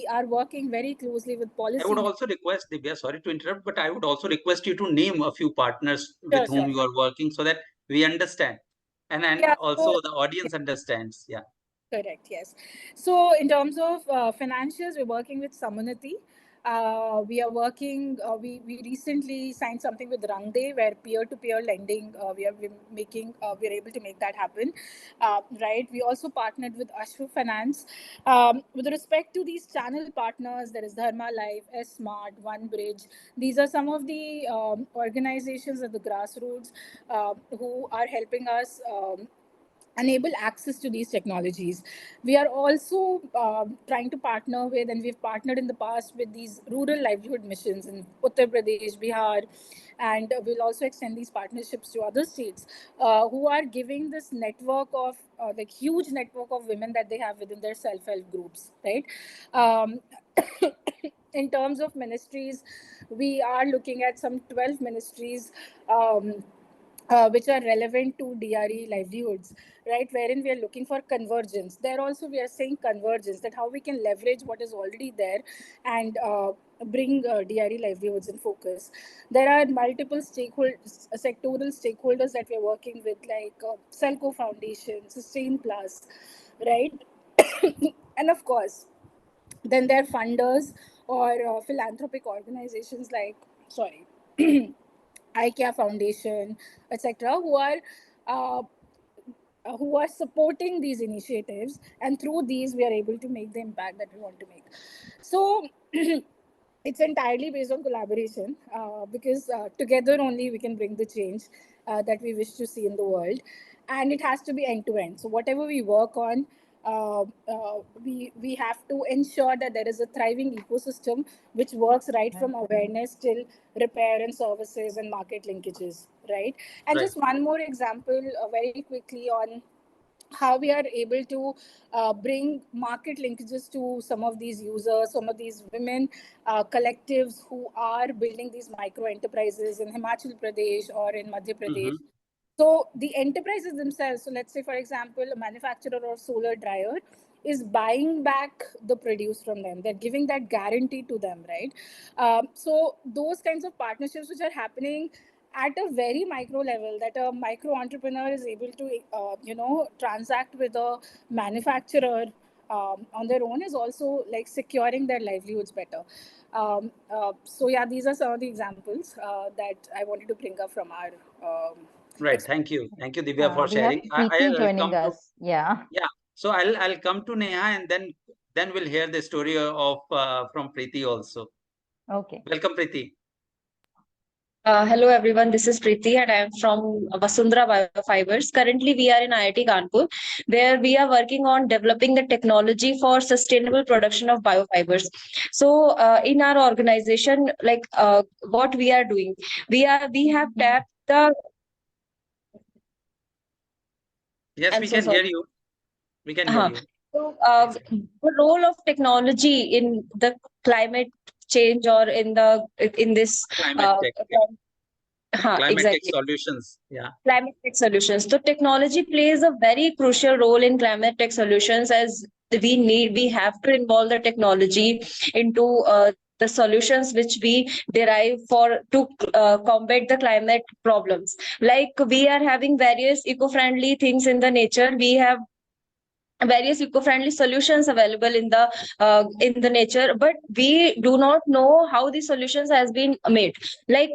are working very closely with policy.
I would also request, Divya, sorry to interrupt, but I would also request you to name a few partners with whom you are working so that we understand. And
Yeah,
also
so
the audience understands. Yeah.
correct, yes. So in terms of financials, we're working with Samunati. We are working, we recently signed something with Rangde, where peer-to-peer lending, we're able to make that happen, right? We also partnered with Ashru Finance. With respect to these channel partners, there is Dharma Life, S Smart, One Bridge. These are some of the organizations at the grassroots who are helping us enable access to these technologies. We are also trying to partner with, and we've partnered in the past with these rural livelihood missions in Uttar Pradesh, Bihar, and we'll also extend these partnerships to other states who are giving this network of like huge network of women that they have within their self-help groups, right? Um, in terms of ministries, we are looking at some 12 ministries. Which are relevant to DRE livelihoods, right? Wherein we are looking for convergence. There also we are saying convergence, that how we can leverage what is already there and bring DRE livelihoods in focus. There are multiple sectoral stakeholders that we are working with, like Selco Foundation, Sustain Plus, right? And of course, then there are funders or philanthropic organizations like, sorry, IKEA Foundation, etc., uh, who are supporting these initiatives, and through these we are able to make the impact that we want to make. So it's entirely based on collaboration, because together only we can bring the change that we wish to see in the world, and it has to be end to end. So whatever we work on, we have to ensure that there is a thriving ecosystem which works right from awareness till repair and services and market linkages, right? And just one more example, very quickly, on how we are able to bring market linkages to some of these users, some of these women collectives who are building these micro enterprises in Himachal Pradesh or in Madhya Pradesh. So the enterprises themselves, so let's say, for example, a manufacturer of solar dryer is buying back the produce from them. They're giving that guarantee to them, right? So those kinds of partnerships which are happening at a very micro level, that a micro entrepreneur is able to, transact with a manufacturer on their own, is also like securing their livelihoods better. So yeah, these are some of the examples that I wanted to bring up from our
Right. Thank you, Divya, for
We have
sharing.
Preeti
I'll
joining
come to,
us. Yeah.
So I'll come to Neha, and then we'll hear the story of from Preeti also.
Okay.
Welcome, Preeti.
Hello everyone, this is Preeti and I am from Vasundhara Biofibers. Currently, we are in IIT Kanpur, where we are working on developing the technology for sustainable production of biofibers. So, in our organization, what we are doing, we have tapped the.
Yes,
I'm
we
so
can
sorry.
hear you. We can hear you.
So, the role of technology in the climate change or in this
Climate tech, climate tech
exactly.
solutions. Yeah.
Climate tech solutions. So technology plays a very crucial role in climate tech solutions, as we have to involve the technology into the solutions which we derive for to combat the climate problems. Like we are having various eco-friendly things in the nature. We have various eco-friendly solutions available in the nature, but we do not know how these solutions has been made. Like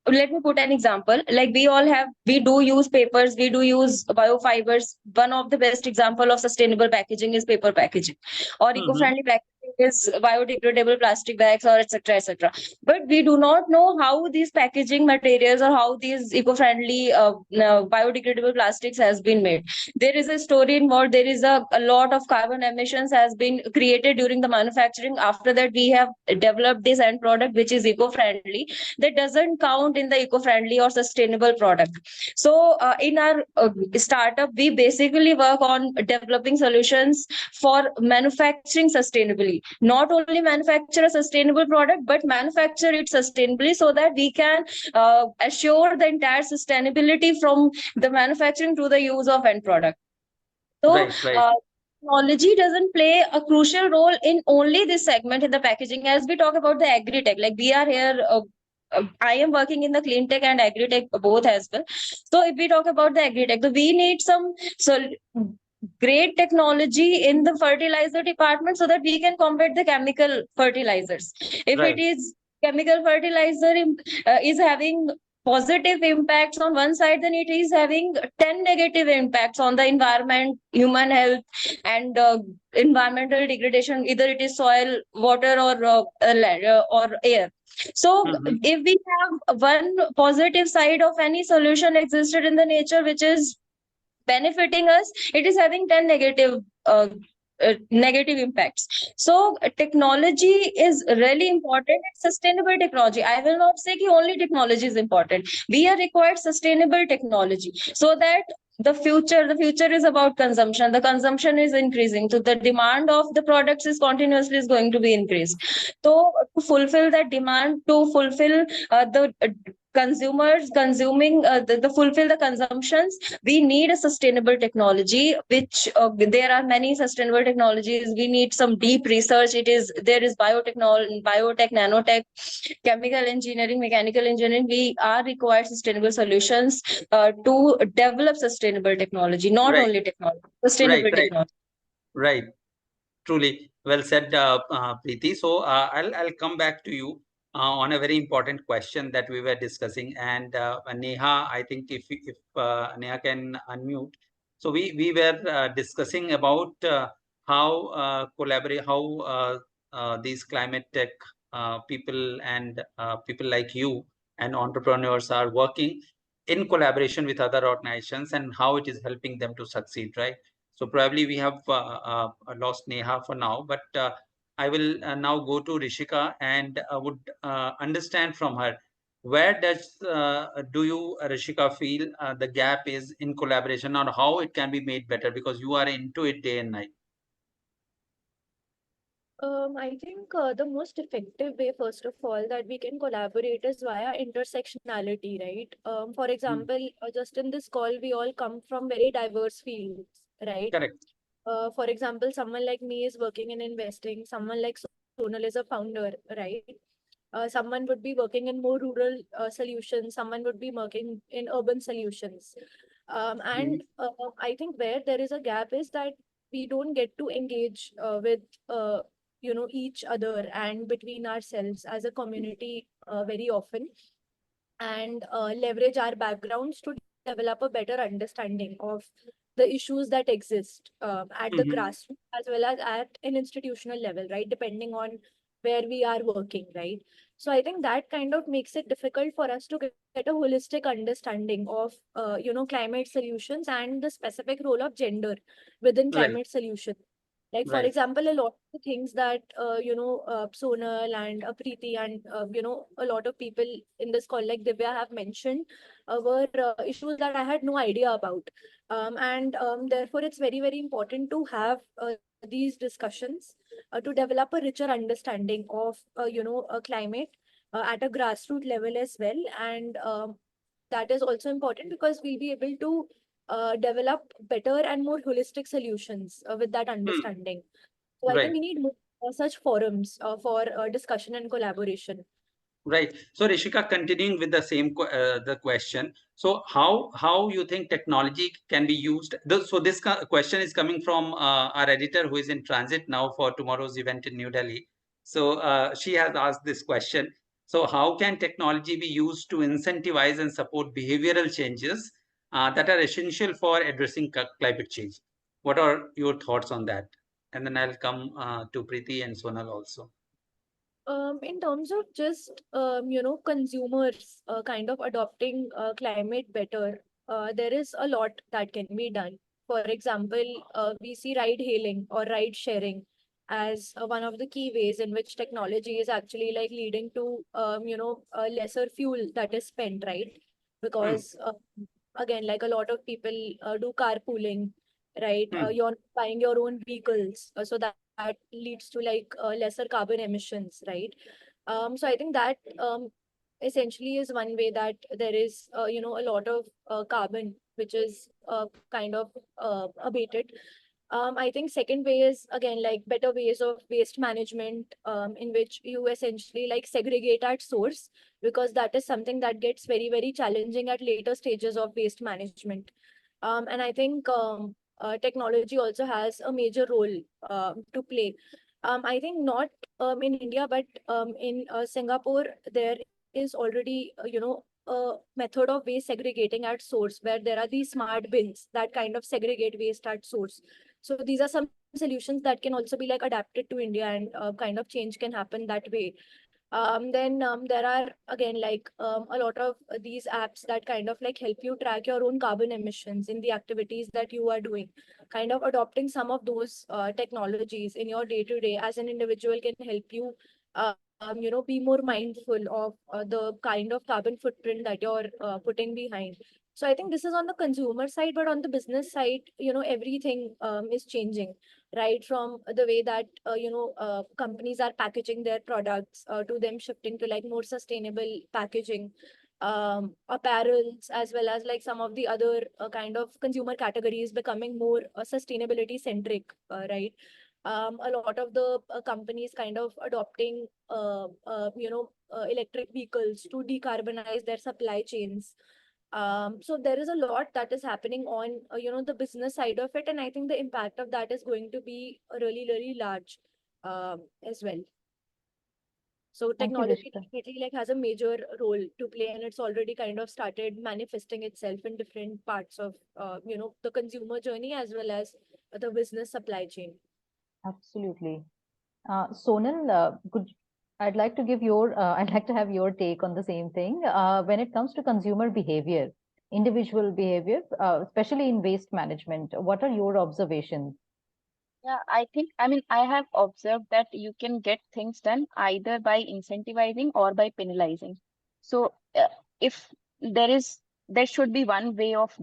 let me put an example. Like we do use papers, we do use biofibers. One of the best example of sustainable packaging is paper packaging, or eco-friendly packaging is biodegradable plastic bags, or etc etc. But we do not know how these packaging materials or how these eco-friendly biodegradable plastics has been made. There is a story involved. There is a lot of carbon emissions has been created during the manufacturing. After that, we have developed this end product which is eco-friendly, that doesn't count in the eco-friendly or sustainable product. So in our startup, we basically work on developing solutions for manufacturing sustainably. Not only manufacture a sustainable product, but manufacture it sustainably, so that we can assure the entire sustainability from the manufacturing to the use of end product. So,
Right.
technology doesn't play a crucial role in only this segment in the packaging. As we talk about the agri-tech, like we are here, I am working in the clean tech and agri-tech both as well. So, if we talk about the agri-tech, so we need some great technology in the fertilizer department so that we can combat the chemical fertilizers. If
Right.
it is chemical fertilizer is having positive impacts on one side, then it is having 10 negative impacts on the environment, human health, and environmental degradation. Either it is soil, water, or land, or air. So if we have one positive side of any solution existed in the nature which is benefiting us, it is having 10 negative impacts. So technology is really important. It's sustainable technology. I will not say that only technology is important. We are required sustainable technology, so that the future is about consumption. The consumption is increasing, so the demand of the products is continuously is going to be increased. So to fulfill that demand, to fulfill the consumers consuming the fulfill the consumptions, we need a sustainable technology, which there are many sustainable technologies. We need some deep research. There is biotechnology, biotech, nanotech, chemical engineering, mechanical engineering. We are required sustainable solutions to develop sustainable technology, not
Right.
only technology, sustainable technology.
Right. Truly well said, Preeti. So I'll come back to you on a very important question that we were discussing. And Neha, I think if Neha can unmute. So we were discussing about how these climate tech people and people like you and entrepreneurs are working in collaboration with other organizations, and how it is helping them to succeed, right? So probably we have lost Neha for now, but I will now go to Rishika and would understand from her, where do you, Rishika, feel the gap is in collaboration, or how it can be made better, because you are into it day and night.
I think the most effective way, first of all, that we can collaborate is via intersectionality, right? For example, just in this call, we all come from very diverse fields, right?
Correct.
For example, someone like me is working in investing, someone like Sonal is a founder, right? Someone would be working in more rural solutions, someone would be working in urban solutions. And I think where there is a gap is that we don't get to engage with each other and between ourselves as a community very often, and leverage our backgrounds to develop a better understanding of the issues that exist at the grassroots as well as at an institutional level, right? Depending on where we are working, right? So I think that kind of makes it difficult for us to get a holistic understanding of, climate solutions and the specific role of gender within
Right.
climate solution. Like, for
Right.
example, a lot of the things that, Sonal and Preeti and, a lot of people in this call, like Divya, have mentioned were issues that I had no idea about. And therefore, it's very, very important to have these discussions to develop a richer understanding of, climate at a grassroots level as well. And that is also important because we'll be able to develop better and more holistic solutions with that understanding. So I
Right.
think we need more such forums for discussion and collaboration.
Right. So Rishika, continuing with the same the question. So how you think technology can be used? So this question is coming from our editor who is in transit now for tomorrow's event in New Delhi. So she has asked this question. So how can technology be used to incentivize and support behavioral changes that are essential for addressing climate change? What are your thoughts on that? And then I'll come to Preeti and Sonal also.
In terms of just consumers kind of adopting climate better, there is a lot that can be done. For example, we see ride hailing or ride sharing as one of the key ways in which technology is actually like leading to lesser fuel that is spent, right? Because again, like a lot of people do carpooling, right? You're buying your own vehicles, so that leads to like lesser carbon emissions, right? So I think that essentially is one way that there is a lot of carbon which is kind of abated. I think second way is again like better ways of waste management, in which you essentially like segregate at source, because that is something that gets very, very challenging at later stages of waste management. And I think technology also has a major role to play. I think not in India, but in Singapore, there is already, a method of waste segregating at source where there are these smart bins that kind of segregate waste at source. So these are some solutions that can also be like adapted to India, and kind of change can happen that way. Then there are again like a lot of these apps that kind of like help you track your own carbon emissions in the activities that you are doing. Kind of adopting some of those technologies in your day to day as an individual can help you, be more mindful of the kind of carbon footprint that you're putting behind. So I think this is on the consumer side, but on the business side, everything is changing, right? From the way that companies are packaging their products to them shifting to like more sustainable packaging, apparels, as well as like some of the other kind of consumer categories becoming more sustainability centric, right? A lot of the companies kind of adopting electric vehicles to decarbonize their supply chains. So there is a lot that is happening on the business side of it, and I think the impact of that is going to be really, really large as well. So
Thank you,
technology
Rishika.
definitely like has a major role to play, and it's already kind of started manifesting itself in different parts of the consumer journey as well as the business supply chain.
Absolutely. Sonal, I'd like to give your, I'd like to have your take on the same thing. When it comes to consumer behavior, individual behavior, especially in waste management, what are your observations?
Yeah, I mean, I have observed that you can get things done either by incentivizing or by penalizing. So, if there is, there should be one way of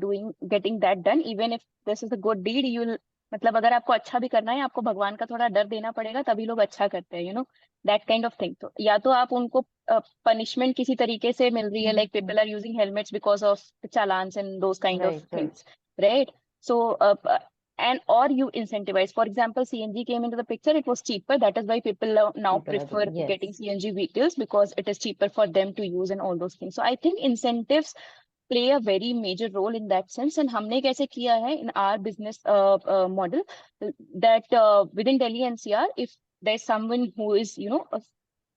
getting that done, even if this is a good deed, you'll, मतलब अगर आपको अच्छा भी करना है, आपको भगवान का थोड़ा डर देना पड़ेगा, तभी लोग अच्छा करते हैं, that kind of thing. तो या तो आप उनको punishment किसी तरीके से मिल रही है, like people are using helmets because of the challans and those kind of things, right? So, and or you incentivize. For example, CNG came into the picture, it was cheaper. That is why people now prefer getting CNG vehicles, because it is cheaper for them to use and all those things. So I think incentives play a very major role in that sense. And हमने कैसे किया है in our business model that within Delhi NCR, if there's someone who is,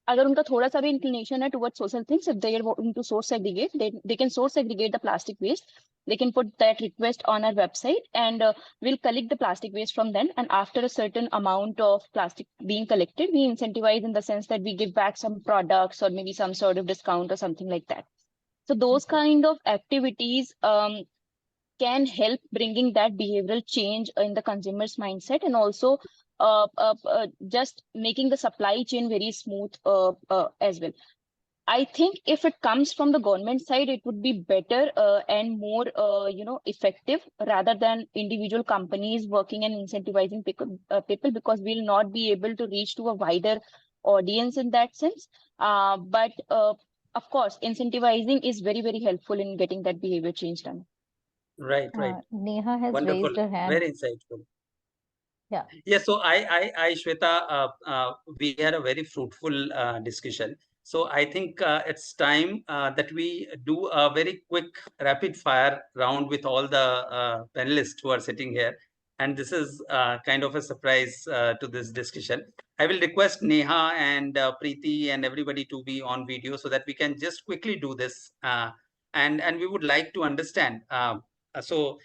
अगर उनका थोड़ा सा भी inclination है towards social things, if they are wanting to source segregate, they can source segregate the plastic waste. They can put that request on our website, and we'll collect the plastic waste from them. And after a certain amount of plastic being collected, we incentivize in the sense that we give back some products or maybe some sort of discount or something like that. So those kind of activities can help bringing that behavioral change in the consumer's mindset, and also just making the supply chain very smooth as well. I think if it comes from the government side, it would be better and more, effective rather than individual companies working and incentivizing people, because we'll not be able to reach to a wider audience in that sense. But of course, incentivizing is very, very helpful in getting that behavior change done.
Right, right.
Neha has
Wonderful.
raised her hand.
Very insightful.
Yeah.
Yeah, so Shweta, we had a very fruitful discussion. So I think it's time that we do a very quick rapid fire round with all the panelists who are sitting here. And this is kind of a surprise to this discussion. I will request Neha and Preeti and everybody to be on video so that we can just quickly do this. And we would like to understand. So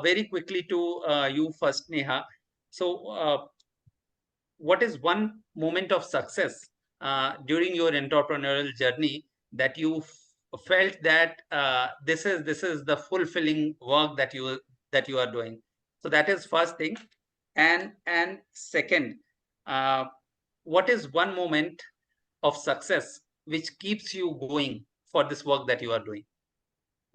very quickly to you first, Neha. So, what is one moment of success during your entrepreneurial journey that you felt that this is the fulfilling work that you are doing? So that is first thing, and second, uh, what is one moment of success which keeps you going for this work that you are doing?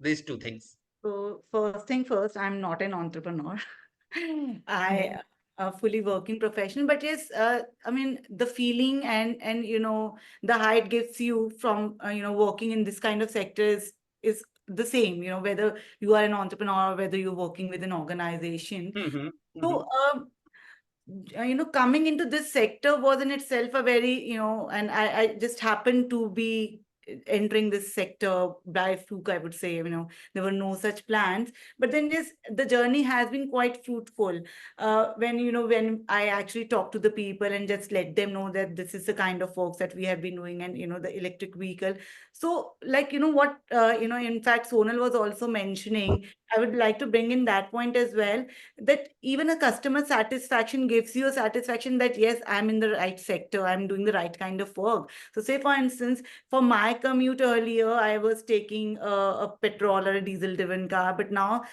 These two things.
So first thing first, I'm not an entrepreneur. I a fully working professional, but yes, I mean the feeling and the high it gives you from working in this kind of sector is the same. Whether you are an entrepreneur or whether you're working with an organization.
Mm-hmm,
So coming into this sector was in itself a very, and I just happened to be entering this sector by fluke, I would say. There were no such plans, but then yes, the journey has been quite fruitful. When I actually talk to the people and just let them know that this is the kind of works that we have been doing, and the electric vehicle. So like what in fact Sonal was also mentioning, I would like to bring in that point as well, that even a customer satisfaction gives you a satisfaction that yes, I'm in the right sector, I'm doing the right kind of work. So say for instance, for my commute earlier, I was taking a petrol or a diesel driven car, but now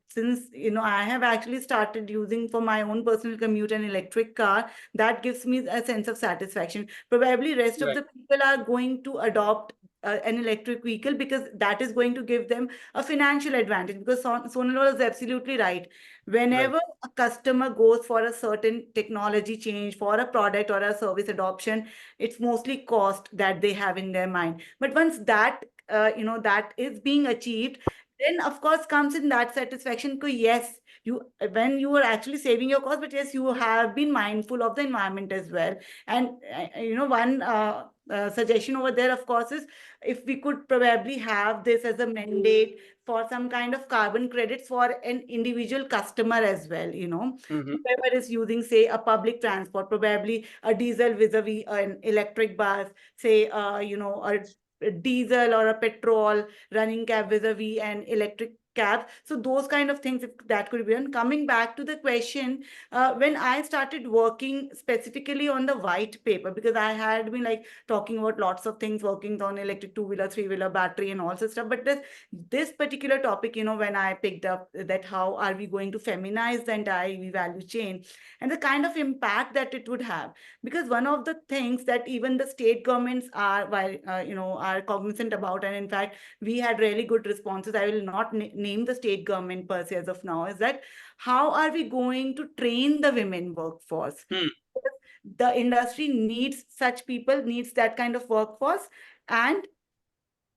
since I have actually started using for my own personal commute an electric car, that gives me a sense of satisfaction. Probably rest of
right.
the people are going to adopt an electric vehicle because that is going to give them a financial advantage, because Sonal was absolutely right. Whenever a customer goes for a certain technology change, for a product or a service adoption, it's mostly cost that they have in their mind. But once that that is being achieved, then of course comes in that satisfaction. Yes, when you are actually saving your cost, but yes, you have been mindful of the environment as well. And one suggestion over there, of course, is if we could probably have this as a mandate for some kind of carbon credits for an individual customer as well.
Mm-hmm.
Whoever is using, say, a public transport, probably a diesel vis-a-vis an electric bus, say, a diesel or a petrol running cab vis-a-vis an electric cab. So those kind of things, if that could be done. Coming back to the question, when I started working specifically on the white paper, because I had been like talking about lots of things, working on electric two-wheeler, three-wheeler, battery and all sorts of stuff. But this particular topic, when I picked up that how are we going to feminize the entire EV value chain and the kind of impact that it would have. Because one of the things that even the state governments are cognizant about, and in fact, we had really good responses. I will not name the state government per se as of now, is that how are we going to train the women workforce? The industry needs such people, needs that kind of workforce, and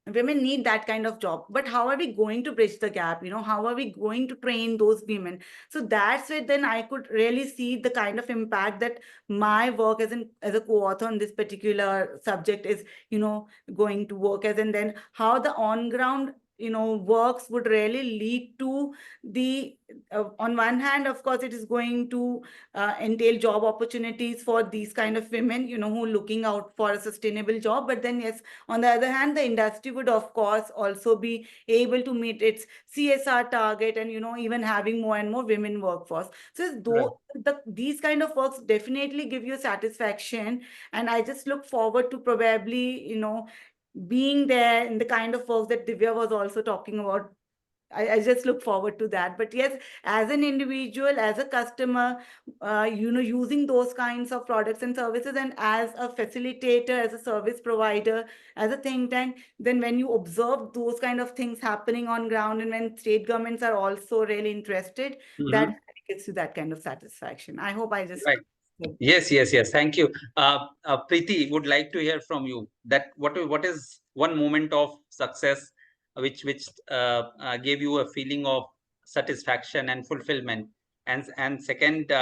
women need that kind of job. But how are we going to bridge the gap? How are we going to train those women? So that's where then I could really see the kind of impact that my work as a co-author on this particular subject is going to work as, and then how the on ground works would really lead to the, on one hand, of course, it is going to entail job opportunities for these kind of women, who are looking out for a sustainable job. But then, yes, on the other hand, the industry would, of course, also be able to meet its CSR target and, even having more and more women workforce. So these kind of works definitely give you satisfaction. And I just look forward to probably, being there in the kind of works that Divya was also talking about. I just look forward to that. But yes, as an individual, as a customer, using those kinds of products and services, and as a facilitator, as a service provider, as a think tank, then when you observe those kind of things happening on ground, and when state governments are also really interested, that gives you that kind of satisfaction. I hope I just...
Right. Yes. Thank you. Preeti, would like to hear from you that what is one moment of success which gave you a feeling of satisfaction and fulfillment, and second,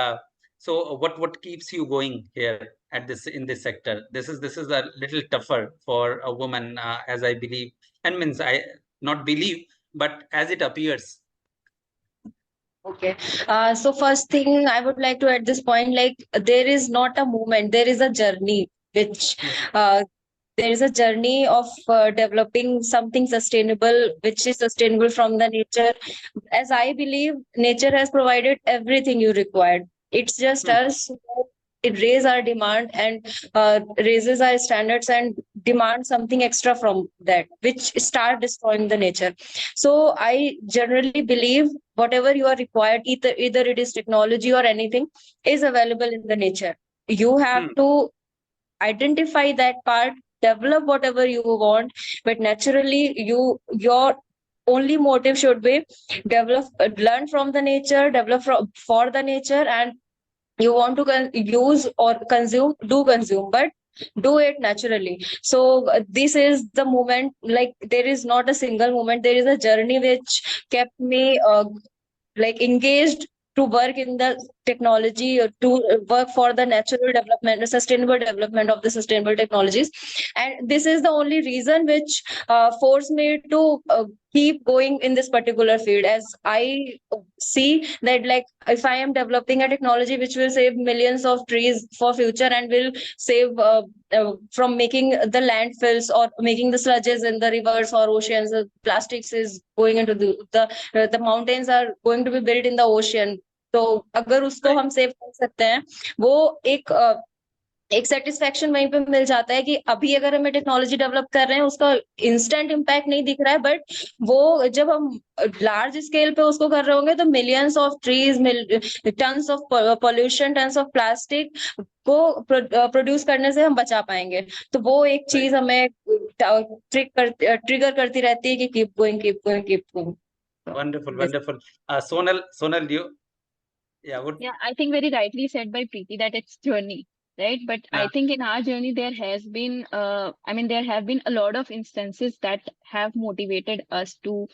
so what keeps you going here in this sector? This is a little tougher for a woman, as I believe, and means I not believe, but as it appears.
Okay. So first thing I would like to at this point, like there is not a movement, there is a journey which there is a journey of developing something sustainable, which is sustainable from the nature. As I believe, nature has provided everything you required. It's just us who raise our demand and raises our standards and demand something extra from that, which start destroying the nature. So I generally believe whatever you are required, either it is technology or anything, is available in the nature. You have to identify that part, develop whatever you want, but naturally your only motive should be develop, learn from the nature, develop for the nature, and you want to use or consume, do consume, but do it naturally. So this is the moment, like there is not a single moment, there is a journey which kept me like engaged to work in the technology, or to work for the natural development, the sustainable development of the sustainable technologies. And this is the only reason which forced me to keep going in this particular field, as I see that, like, if I am developing a technology which will save millions of trees for future and will save from making the landfills or making the sludges in the rivers or oceans, plastics is going into the mountains are going to be built in the ocean. तो अगर उसको हम save कर सकते हैं, वो एक satisfaction वहीं पे मिल जाता है कि अभी अगर हमें टेक्नोलॉजी डेवलप कर रहे हैं, उसका इंस्टेंट इम्पैक्ट नहीं दिख रहा है, बट वो जब हम लार्ज स्केल पे उसको कर रहे होंगे तो millions of trees, tons of pollution, tons of plastic को प्रोड्यूस करने से हम बचा पाएंगे. तो वो एक चीज हमें ट्रिगर करती रहती है कि keep going, keep going, keep going.
Wonderful. Sonal, you... Yeah,
I think very rightly said by Preeti that it's journey, right? But I think in our journey there has been, there have been a lot of instances that have motivated us to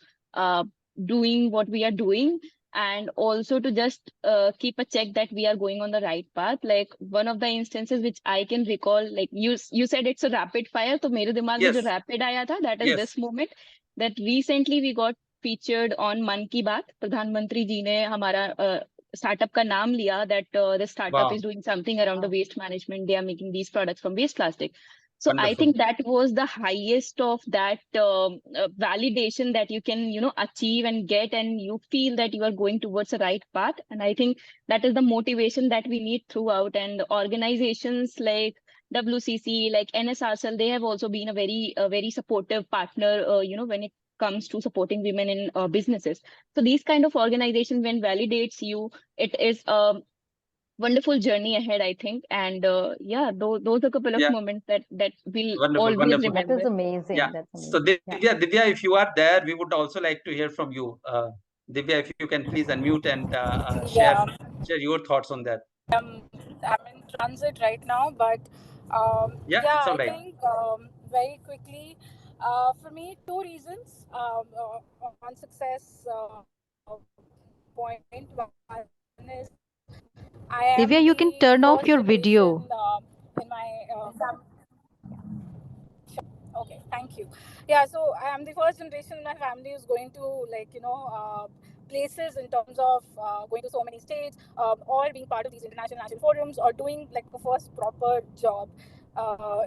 doing what we are doing, and also to just keep a check that we are going on the right path. Like one of the instances which I can recall, like you said it's a rapid fire, so mere dimag mein jo rapid aaya tha, that is this moment, that recently we got featured on Man Ki Baat. Pradhan Mantri ji ne hamara startup ka naam liya, that the startup is doing something around the waste management. They are making these products from waste plastic. So I think that was the highest of that validation that you can, achieve and get, and you feel that you are going towards the right path. And I think that is the motivation that we need throughout. And organizations like WCC, like NSRCL, they have also been a very supportive partner, when it comes to supporting women in businesses. So these kind of organizations, when validates you, it is a wonderful journey ahead, I think. And those are a couple of moments that we'll always remember.
That is amazing.
Yeah.
That's amazing.
So Divya, if you are there, we would also like to hear from you. Divya, if you can please unmute and share your thoughts on that.
I'm in transit right now, but
I
think very quickly, for me, two reasons on success point. One is I am
Divya, you can turn off your video.
In my okay, thank you. Yeah, so I am the first generation in my family who's going to, like, places in terms of going to so many states, or being part of these international national forums, or doing like the first proper job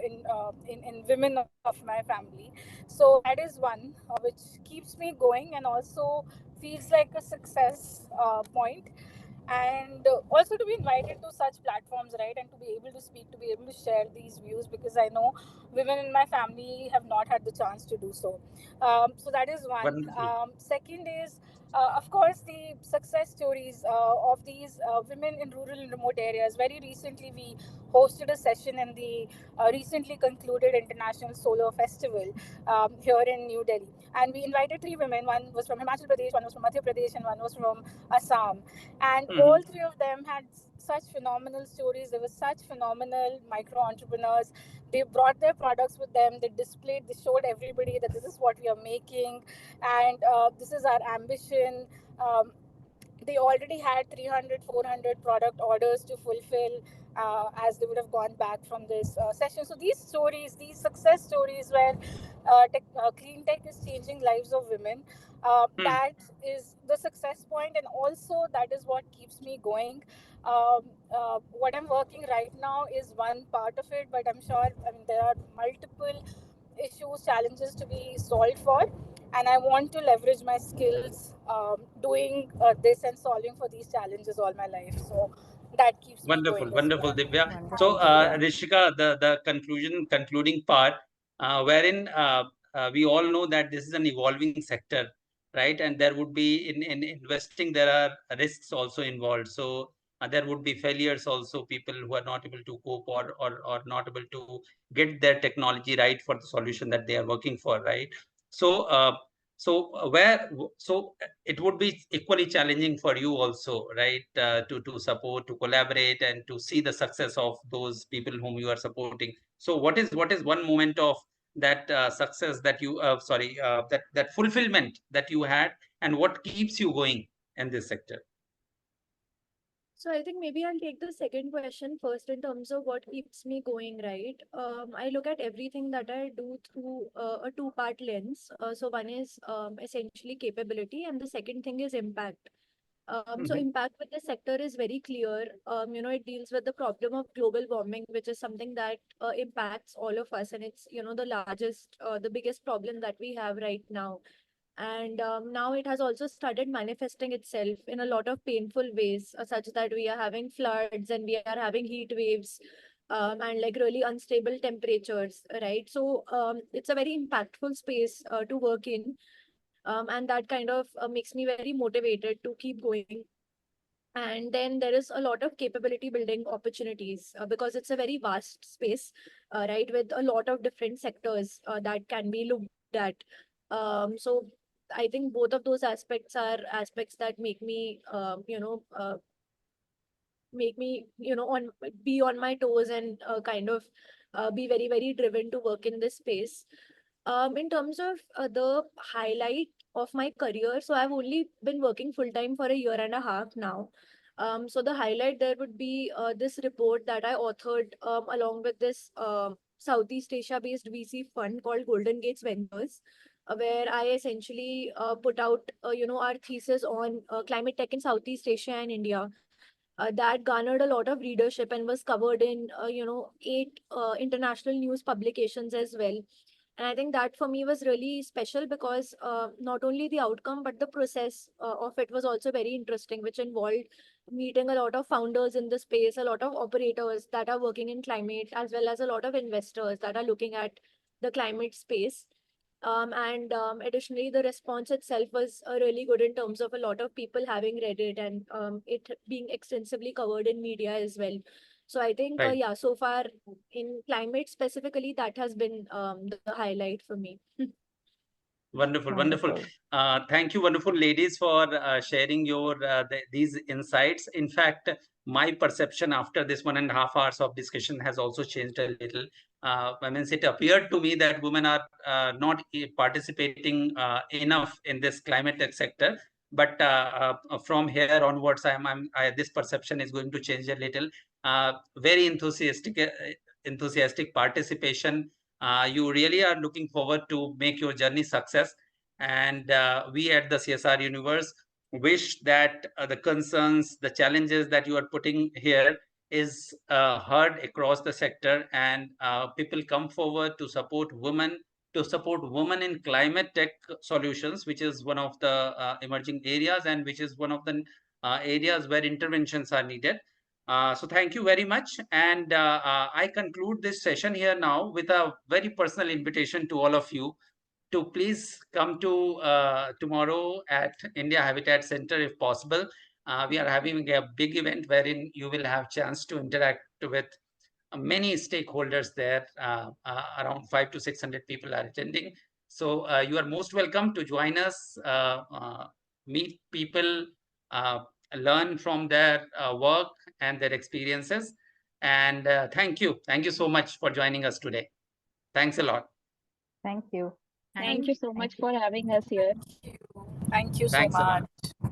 in women of my family. So that is one which keeps me going and also feels like a success point. And also to be invited to such platforms, right, and to be able to speak, to be able to share these views, because I know women in my family have not had the chance to do so. So that is one.
Wonderful.
Second is, of course, the success stories of these women in rural and remote areas. Very recently, we hosted a session in the recently concluded International Solar Festival here in New Delhi. And we invited three women. One was from Himachal Pradesh, one was from Madhya Pradesh, and one was from Assam. And all three of them had such phenomenal stories. They were such phenomenal micro entrepreneurs. They brought their products with them. They displayed, they showed everybody that this is what we are making, and this is our ambition. They already had 300, 400 product orders to fulfill as they would have gone back from this session. So these stories, these success stories where clean tech is changing lives of women, that is the success point, and also that is what keeps me going. What I'm working right now is one part of it, but I'm sure, I mean, there are multiple issues, challenges to be solved for, and I want to leverage my skills doing this and solving for these challenges all my life. So that keeps me
Wonderful,
going as
wonderful,
well.
Divya. So,
Wonderful, Divya.
Rishika, the concluding part, wherein we all know that this is an evolving sector, right? And there would be in investing, there are risks also involved. So there would be failures also, people who are not able to cope or not able to get their technology right for the solution that they are working for, right? So, so it would be equally challenging for you also, right? To support, to collaborate, and to see the success of those people whom you are supporting. So what is one moment of that success that you that fulfillment that you had, and what keeps you going in this sector?
So I think maybe I'll take the second question first in terms of what keeps me going, right? I look at everything that I do through a two-part lens. So one is essentially capability, and the second thing is impact. So impact with the sector is very clear. It deals with the problem of global warming, which is something that impacts all of us, and it's the largest, the biggest problem that we have right now. And now it has also started manifesting itself in a lot of painful ways, such that we are having floods and we are having heat waves, and like really unstable temperatures, right? So it's a very impactful space to work in. And that kind of makes me very motivated to keep going. And then there is a lot of capability building opportunities because it's a very vast space, right, with a lot of different sectors that can be looked at. So I think both of those aspects are aspects that make me on be on my toes and kind of be very very driven to work in this space. In terms of the highlight of my career, so I've only been working full time for a year and a half now. So the highlight there would be this report that I authored along with this Southeast Asia based VC fund called Golden Gates Ventures, where I essentially put out our thesis on climate tech in Southeast Asia and India. That garnered a lot of readership and was covered in 8 international news publications as well. And I think that for me was really special because not only the outcome but the process of it was also very interesting, which involved meeting a lot of founders in the space, a lot of operators that are working in climate, as well as a lot of investors that are looking at the climate space. And additionally, the response itself was really good in terms of a lot of people having read it and it being extensively covered in media as well. So I think,
Right.
yeah, so far in climate specifically, that has been the highlight for me.
Wonderful, wonderful.
Wonderful.
Thank you, wonderful ladies, for sharing your these insights. In fact, my perception after this 1.5 hours of discussion has also changed a little. I mean, it appeared to me that women are not participating enough in this climate tech sector. But from here onwards, this perception is going to change a little. Very enthusiastic participation You really are looking forward to make your journey success. And we at the CSR Universe wish that the concerns, the challenges that you are putting here is heard across the sector, and people come forward to support women, in climate tech solutions, which is one of the emerging areas and which is one of the areas where interventions are needed. So thank you very much. And I conclude this session here now with a very personal invitation to all of you to please come to tomorrow at India Habitat Center if possible. We are having a big event wherein you will have chance to interact with many stakeholders there. Around 500 to 600 people are attending. So you are most welcome to join us, meet people, learn from their work and their experiences. And thank you. Thank you so much for joining us today. Thanks a lot.
Thank you.
Thank you so much for having us here.
Thank you so
Thanks a lot.
much.